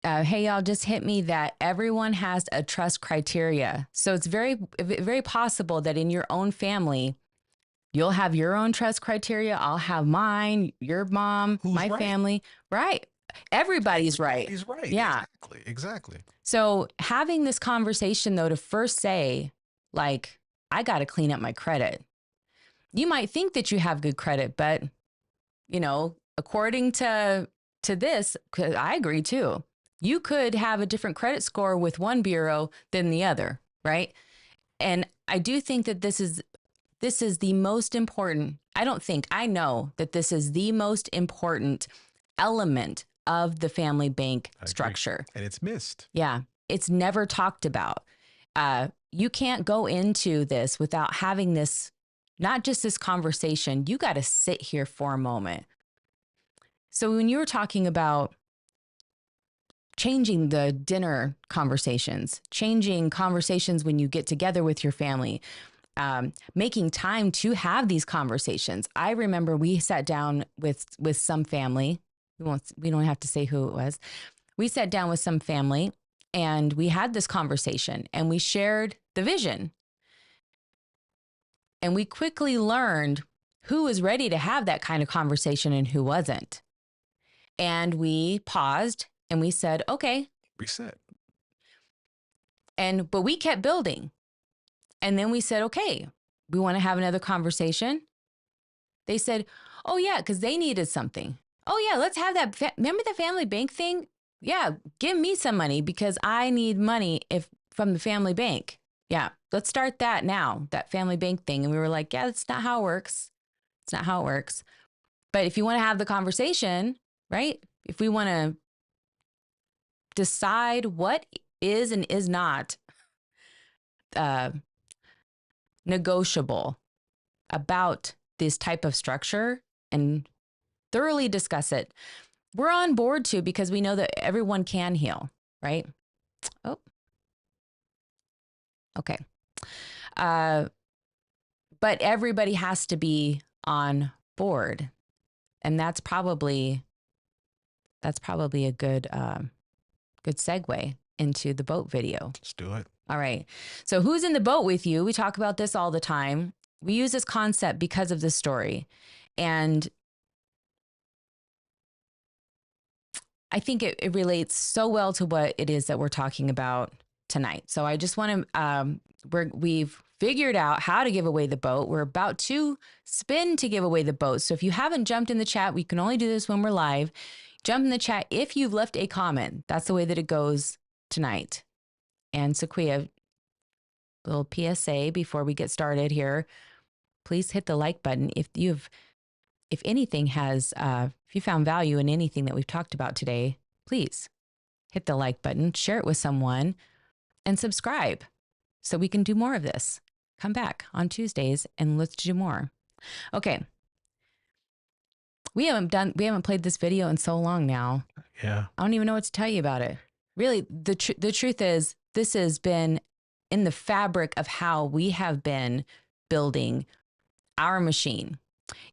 Hey, y'all, just hit me that everyone has a trust criteria. So it's very, very possible that in your own family, you'll have your own trust criteria. I'll have mine, your mom, my family. Right. Everybody's right. He's right. Yeah. Exactly. So having this conversation, though, to first say, like, I got to clean up my credit. You might think that you have good credit, but, you know, according to this, 'cause I agree too, you could have a different credit score with one bureau than the other, right? And I do think that this is the most important. I know that this is the most important element of the family bank structure. And it's missed. Yeah. It's never talked about. You can't go into this without having this, not just this conversation. You got to sit here for a moment. So when you were talking about changing the dinner conversations, changing conversations when you get together with your family, making time to have these conversations. I remember we sat down with some family. We don't have to say who it was. We sat down with some family and we had this conversation and we shared the vision. And we quickly learned who was ready to have that kind of conversation and who wasn't. And we paused and we said, okay. Reset. But we kept building. And then we said, okay, we want to have another conversation. They said, oh yeah, because they needed something. Oh yeah, let's have that. Remember the family bank thing? Yeah, give me some money because I need money from the family bank. Yeah, let's start that now, that family bank thing. And we were like, yeah, that's not how it works. It's not how it works. But if you want to have the conversation, right? If we want to decide what is and is not negotiable about this type of structure and thoroughly discuss it, we're on board too, because we know that everyone can heal, right? Oh, okay. But everybody has to be on board. And that's probably a good segue into the boat video. Let's do it. All right. So who's in the boat with you? We talk about this all the time. We use this concept because of this story. And I think it relates so well to what it is that we're talking about tonight. So I just want to, we've figured out how to give away the boat. We're about to spin to give away the boat. So if you haven't jumped in the chat, we can only do this when we're live. Jump in the chat if you've left a comment. That's the way that it goes tonight. And Sequia, little PSA before we get started here. Please hit the like button if anything has, if you found value in anything that we've talked about today. Please hit the like button, share it with someone, and subscribe so we can do more of this. Come back on Tuesdays and let's do more. Okay. We haven't played this video in so long now. Yeah. I don't even know what to tell you about it. Really, the truth is, this has been in the fabric of how we have been building our machine.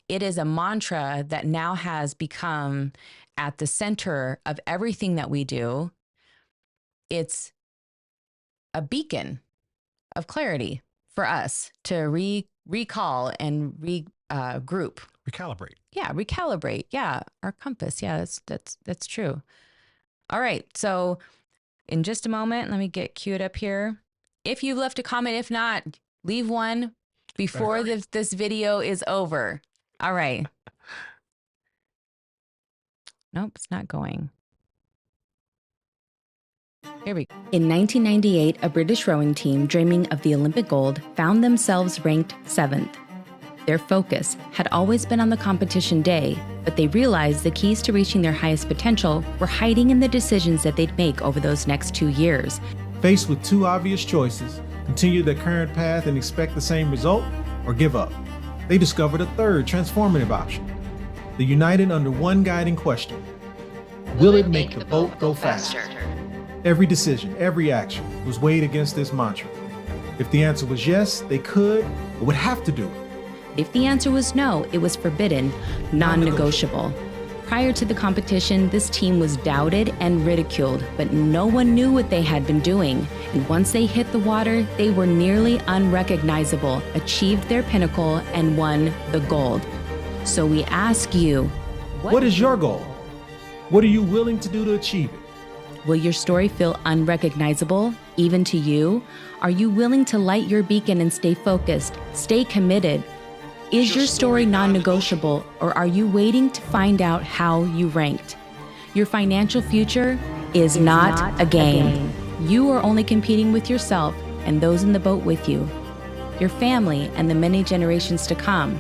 It is a mantra that now has become at the center of everything that we do. It's a beacon of clarity for us to recall and regroup. Recalibrate. Yeah, recalibrate. Yeah, our compass. Yeah, that's true. All right, so in just a moment, let me get queued up here. If you've left a comment, if not, leave one before this video is over. All right. Nope, it's not going. Here we go. In 1998, a British rowing team dreaming of the Olympic gold found themselves ranked 7th. Their focus had always been on the competition day, but they realized the keys to reaching their highest potential were hiding in the decisions that they'd make over those next 2 years. Faced with two obvious choices, continue their current path and expect the same result, or give up, they discovered a third transformative option. They united under one guiding question: will it make the boat go faster? Every decision, every action was weighed against this mantra. If the answer was yes, they could or would have to do it. If the answer was no, it was forbidden, non-negotiable. Prior to the competition, this team was doubted and ridiculed, but no one knew what they had been doing. And once they hit the water, they were nearly unrecognizable, achieved their pinnacle, and won the gold. So we ask you, What is your goal? What are you willing to do to achieve it? will your story feel unrecognizable, even to you? Are you willing to light your beacon and stay focused, stay committed? Is your story non-negotiable, or are you waiting to find out how you ranked? Your financial future is not a game. You are only competing with yourself and those in the boat with you, your family and the many generations to come.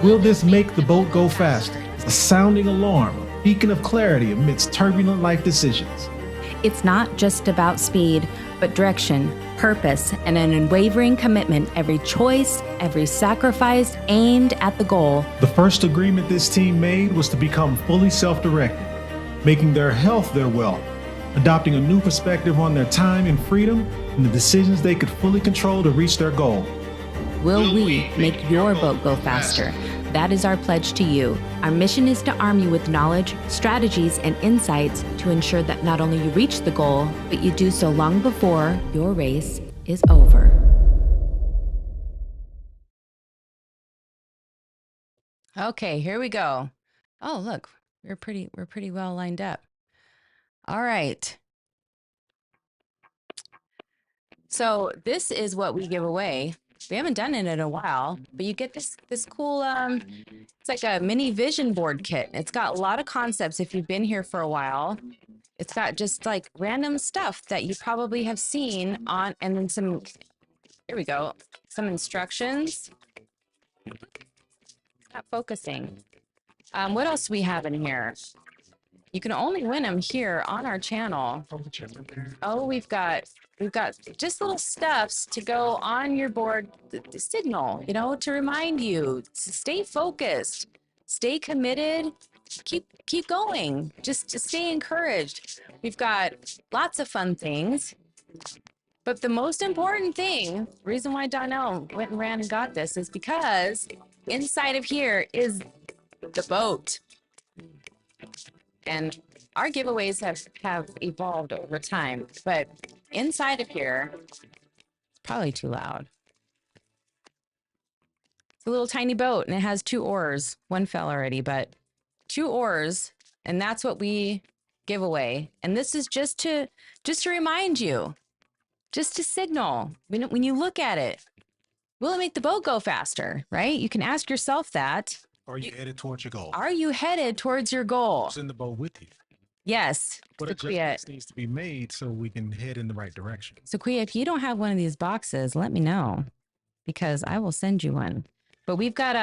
Will this make the boat go faster? A sounding alarm, a beacon of clarity amidst turbulent life decisions. It's not just about speed, but direction, purpose, and an unwavering commitment. Every choice, every sacrifice aimed at the goal. The first agreement this team made was to become fully self-directed, making their health their wealth, adopting a new perspective on their time and freedom, and the decisions they could fully control to reach their goal. Will we make your boat go faster? That is our pledge to you. Our mission is to arm you with knowledge, strategies, and insights to ensure that not only you reach the goal, but you do so long before your race is over. Okay, here we go. Oh, look, we're pretty well lined up. All right. So this is what we give away. We haven't done it in a while, but you get this cool, it's like a mini vision board kit. It's got a lot of concepts if you've been here for a while. It's got just like random stuff that you probably have seen on, and then some, here we go, some instructions. Not focusing. What else do we have in here? You can only win them here on our channel. Oh, we've got just little stuffs to go on your board, the signal, you know, to remind you to stay focused, stay committed, keep going, just stay encouraged. We've got lots of fun things, but the most important thing, reason why Donnell went and ran and got this, is because inside of here is the boat. And our giveaways have evolved over time, but inside of here, it's probably too loud. It's a little tiny boat and it has 2 oars. One fell already, but 2 oars, and that's what we give away. And this is just to remind you, just to signal when you look at it, Will it make the boat go faster? Right? You can ask yourself that. Are you headed towards your goal? Are you headed towards your goal? Who's in the boat with you? Yes. What Sequoia. adjustments needs to be made so we can head in the right direction? Sequoia, if you don't have one of these boxes, let me know because I will send you one. But we've got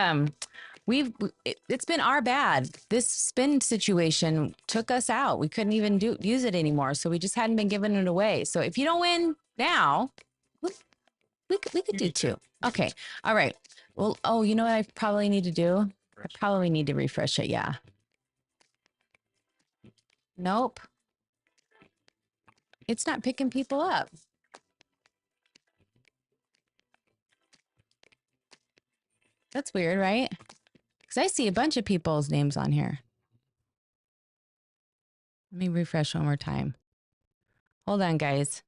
it's been our bad. This spin situation took us out. We couldn't even use it anymore, so we just hadn't been giving it away. So if you don't win now, we could do two. Okay. All right. Well, oh, you know what I probably need to do? I probably need to refresh it. Yeah. Nope. It's not picking people up. That's weird, right? Because I see a bunch of people's names on here. Let me refresh one more time. Hold on, guys.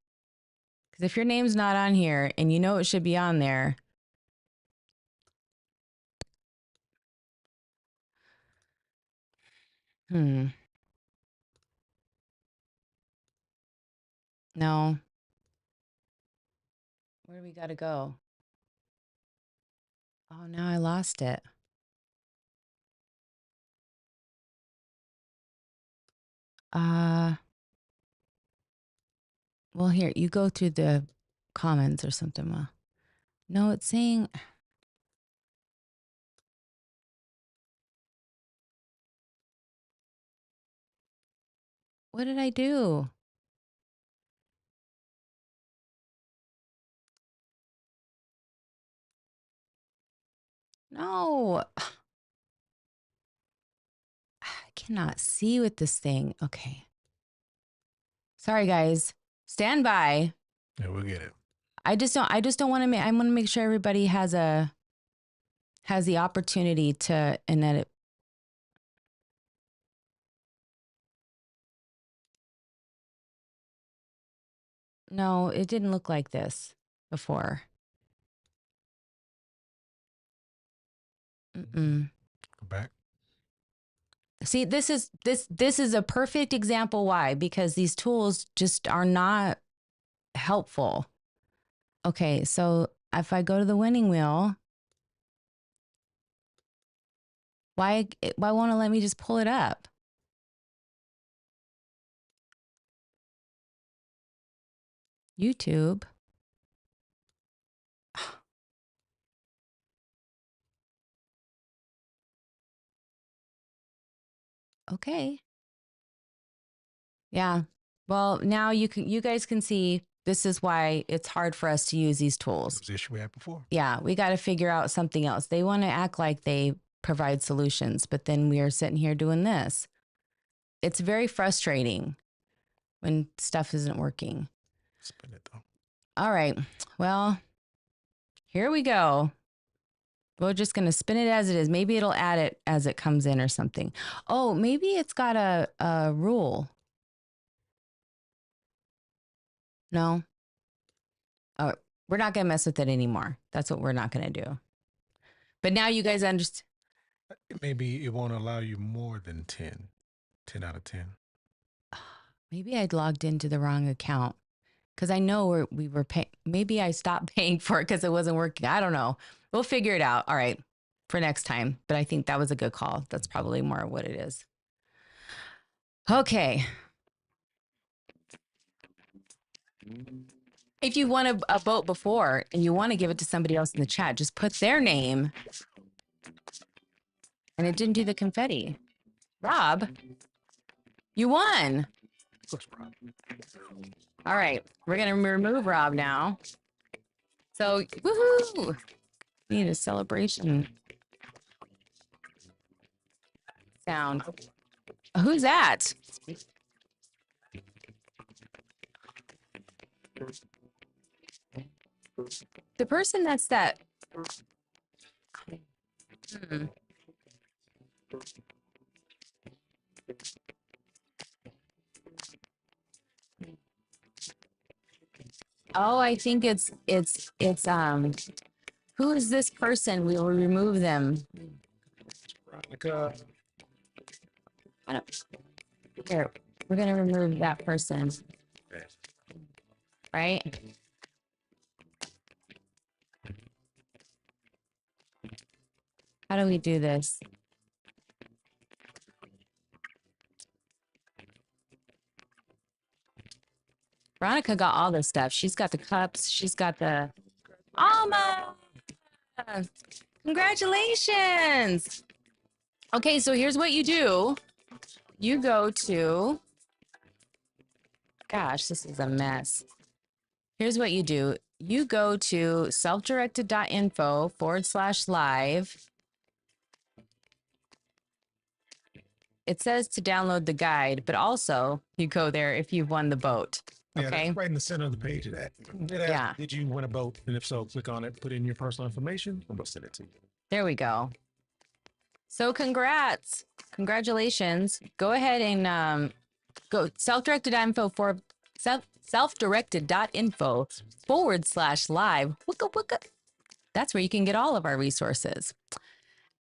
Because if your name's not on here and you know it should be on there. No. Where do we got to go? Oh, now I lost it. Well, here, you go through the comments or something. No, it's saying. What did I do? No. I cannot see with this thing. Okay. Sorry, guys. Stand by. Yeah, we'll get it. I just don't want to make, I want to make sure everybody has the opportunity to, and that it, no, it didn't look like this before. Go back. See, this is a perfect example why, because these tools just are not helpful. Okay, so if I go to the winning wheel, why won't it let me just pull it up? YouTube. Okay. Yeah. Well, now you guys can see this is why it's hard for us to use these tools. That was the issue we had before. Yeah, we got to figure out something else. They want to act like they provide solutions, but then we are sitting here doing this. It's very frustrating when stuff isn't working. Spin it though. All right. Well, here we go. We're just going to spin it as it is. Maybe it'll add it as it comes in or something. Oh, maybe it's got a rule. No. Oh, we're not going to mess with it anymore. That's what we're not going to do. But now you guys understand. Maybe it won't allow you more than 10. 10 out of 10. Maybe I'd logged into the wrong account because I know we were paying. Maybe I stopped paying for it because it wasn't working. I don't know. We'll figure it out. All right. For next time. But I think that was a good call. That's probably more what it is. Okay. If you won a vote before and you want to give it to somebody else in the chat, just put their name. And it didn't do the confetti. Rob, you won. Of course, Rob. All right. We're going to remove Rob now. So, woohoo. Need a celebration sound. Who's that? The person that's that. Oh, I think it's who is this person? We will remove them. Veronica. Here, we're gonna remove that person. Right? How do we do this? Veronica got all this stuff. She's got the cups. She's got the Alma. Congratulations. Okay, so here's what you do. You go to, gosh, this is a mess. Here's what you do. You go to selfdirected.info/live. It says to download the guide, but also you go there if you've won the boat. Yeah, Okay. that's right in the center of the page of that. Yeah. Did you win a boat? And if so, click on it, put in your personal information, and we'll send it to you. There we go. So congrats. Congratulations. Go ahead and go selfdirected.info/live. Wooka wooka. That's where you can get all of our resources,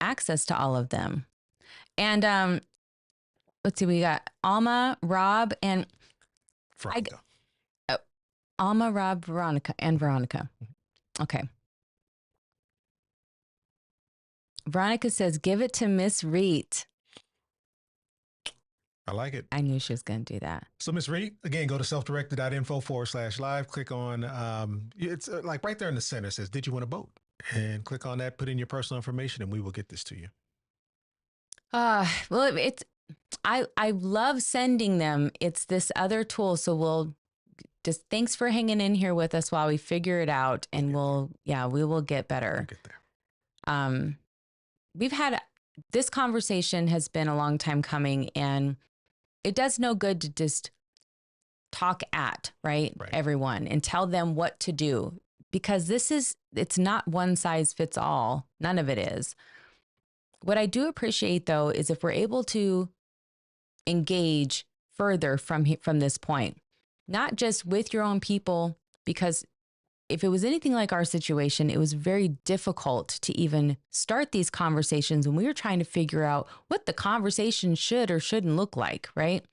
access to all of them. And let's see, we got Alma, Rob, and Veronica. Alma, Rob, Veronica, and Veronica. Okay. Veronica says, give it to Miss Reet. I like it. I knew she was going to do that. So, Miss Reed, again, go to selfdirected.info/live. Click on, it's like right there in the center. It says, did you win a boat? And click on that, put in your personal information, and we will get this to you. Well, I love sending them. It's this other tool. So we'll just, thanks for hanging in here with us while we figure it out, and we will get better. We'll get there. We've had, this conversation has been a long time coming, and it does no good to just talk at, right, everyone and tell them what to do, because it's not one size fits all. None of it is. What I do appreciate, though, is if we're able to engage further from this point, not just with your own people, because if it was anything like our situation, it was very difficult to even start these conversations when we were trying to figure out what the conversation should or shouldn't look like, right?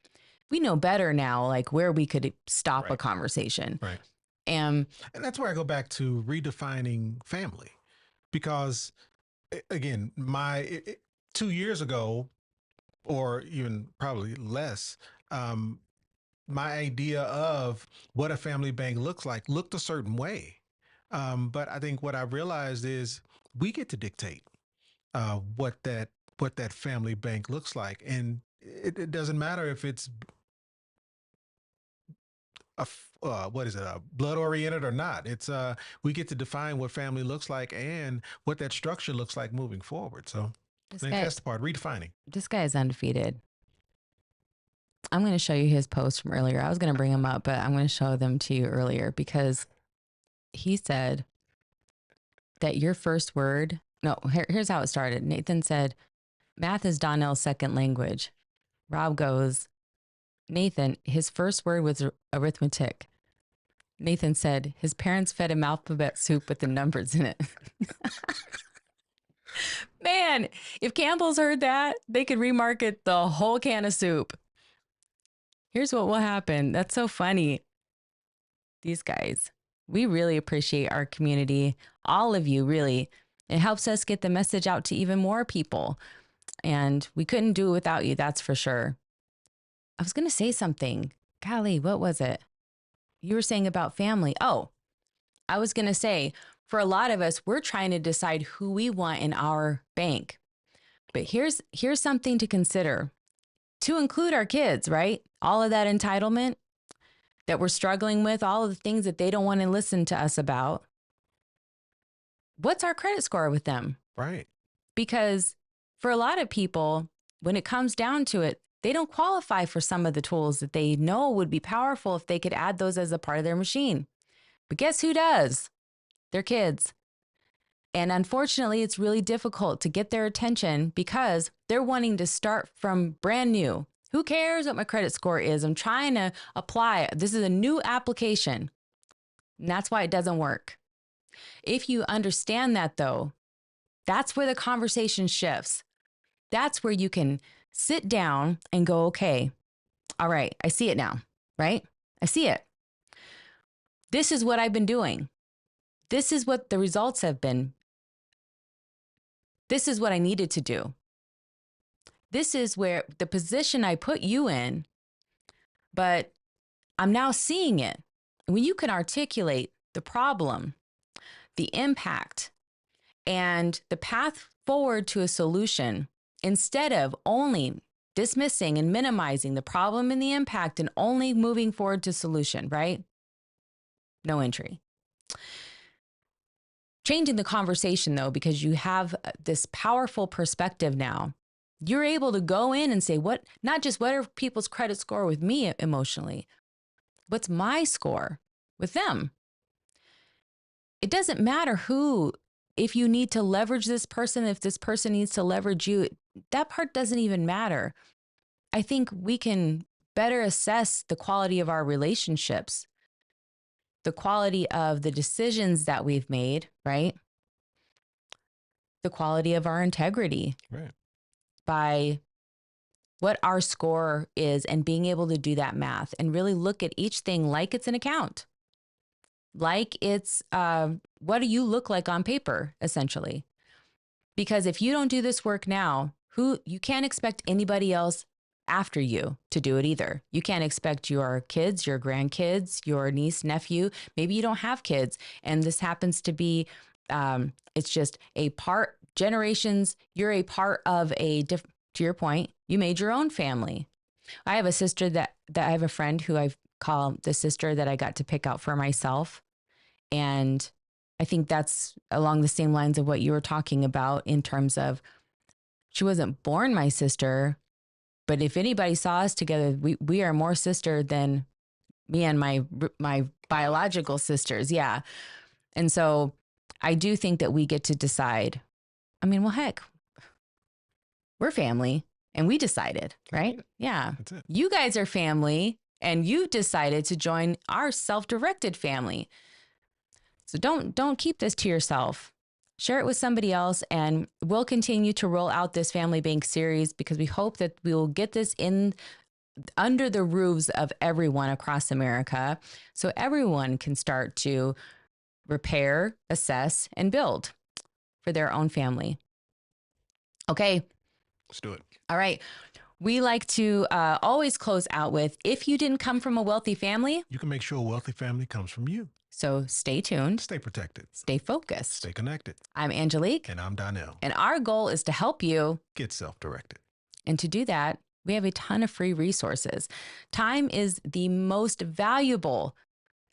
We know better now, like where we could stop a conversation. Right. And that's where I go back to redefining family, because again, 2 years ago, or even probably less, my idea of what a family bank looked a certain way. But I think what I realized is we get to dictate what that family bank looks like. And it doesn't matter if it's blood oriented or not. It's we get to define what family looks like and what that structure looks like moving forward. So I think that's the part, redefining. This guy is undefeated. I'm going to show you his post from earlier. I was going to bring him up, but I'm going to show them to you earlier, because he said that your first word, here's how it started. Nathan said, math is Donnell's second language. Rob goes, Nathan, his first word was arithmetic. Nathan said his parents fed him alphabet soup with the numbers in it. Man, if Campbell's heard that, they could remarket the whole can of soup. Here's what will happen. That's so funny. These guys, we really appreciate our community. All of you, really. It helps us get the message out to even more people. And we couldn't do it without you, that's for sure. I was going to say something. Golly, what was it? You were saying about family. Oh, I was going to say, for a lot of us, we're trying to decide who we want in our bank. But here's something to consider. To include our kids, right? All of that entitlement that we're struggling with, all of the things that they don't want to listen to us about. What's our credit score with them? Right. Because for a lot of people, when it comes down to it, they don't qualify for some of the tools that they know would be powerful if they could add those as a part of their machine. But guess who does? Their kids. And unfortunately, it's really difficult to get their attention because they're wanting to start from brand new. Who cares what my credit score is? I'm trying to apply. This is a new application. And that's why it doesn't work. If you understand that, though, that's where the conversation shifts. That's where you can sit down and go, okay, all right, I see it now, right? I see it. This is what I've been doing. This is what the results have been. This is what I needed to do. This is where the position I put you in, but I'm now seeing it. When you can articulate the problem, the impact, and the path forward to a solution, instead of only dismissing and minimizing the problem and the impact and only moving forward to solution, right? No entry. Changing the conversation, though, because you have this powerful perspective now. You're able to go in and say, not just what are people's credit score with me emotionally, what's my score with them? It doesn't matter if you need to leverage this person, if this person needs to leverage you, that part doesn't even matter. I think we can better assess the quality of our relationships, the quality of the decisions that we've made, right? The quality of our integrity, Right. by what our score is and being able to do that math and really look at each thing like it's an account, like it's what do you look like on paper, essentially? Because if you don't do this work now, you can't expect anybody else after you to do it either. You can't expect your kids, your grandkids, your niece, nephew. Maybe you don't have kids, and this happens to be, it's just a part, generations, you're a part of to your point, you made your own family. I have a sister that I have a friend who I call the sister that I got to pick out for myself. And I think that's along the same lines of what you were talking about in terms of she wasn't born my sister, but if anybody saw us together, we are more sister than me and my biological sisters. Yeah. And so I do think that we get to decide. I mean, well, heck, we're family and we decided, right? Yeah. That's it. You guys are family and you decided to join our self-directed family. So don't keep this to yourself. Share it with somebody else, and we'll continue to roll out this Family Bank series because we hope that we will get this in under the roofs of everyone across America so everyone can start to repair, assess, and build for their own family. Okay. Let's do it. All right. We like to always close out with, if you didn't come from a wealthy family, You can make sure a wealthy family comes from you. so stay tuned, Stay protected. stay focused. Stay connected. I'm Angelique, And I'm Donnell. and our goal is to help you. Get self-directed. And to do that, we have a ton of free resources. Time is the most valuable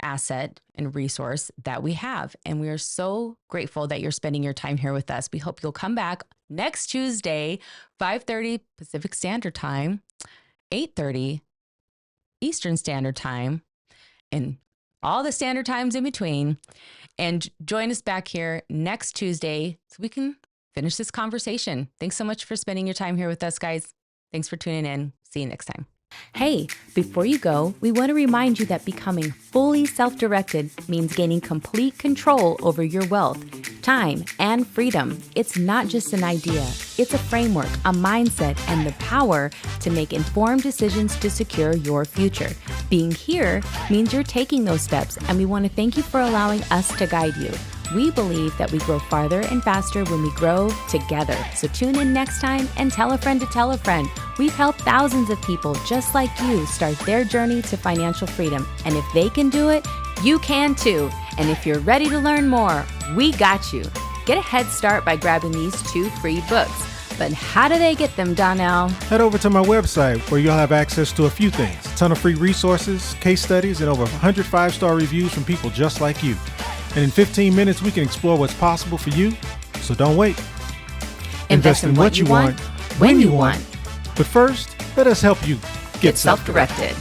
asset and resource that we have. And we are so grateful that you're spending your time here with us. We hope you'll come back next Tuesday, 5:30 Pacific Standard Time, 8:30 Eastern Standard Time, and all the standard times in between. And join us back here next Tuesday so we can finish this conversation. Thanks so much for spending your time here with us, guys. Thanks for tuning in. See you next time. Hey, before you go, we want to remind you that becoming fully self-directed means gaining complete control over your wealth, time, and freedom. It's not just an idea. It's a framework, a mindset, and the power to make informed decisions to secure your future. Being here means you're taking those steps, and we want to thank you for allowing us to guide you. We believe that we grow farther and faster when we grow together. So tune in next time and tell a friend to tell a friend. We've helped thousands of people just like you start their journey to financial freedom. And if they can do it, you can too. And if you're ready to learn more, we got you. Get a head start by grabbing these 2 free books. But how do they get them, Donnell? Head over to my website where you'll have access to a few things. A ton of free resources, case studies, and over 100 5-star reviews from people just like you. And in 15 minutes, we can explore what's possible for you. So don't wait. Invest in what you want, when you want. But first, let us help you Get self-directed.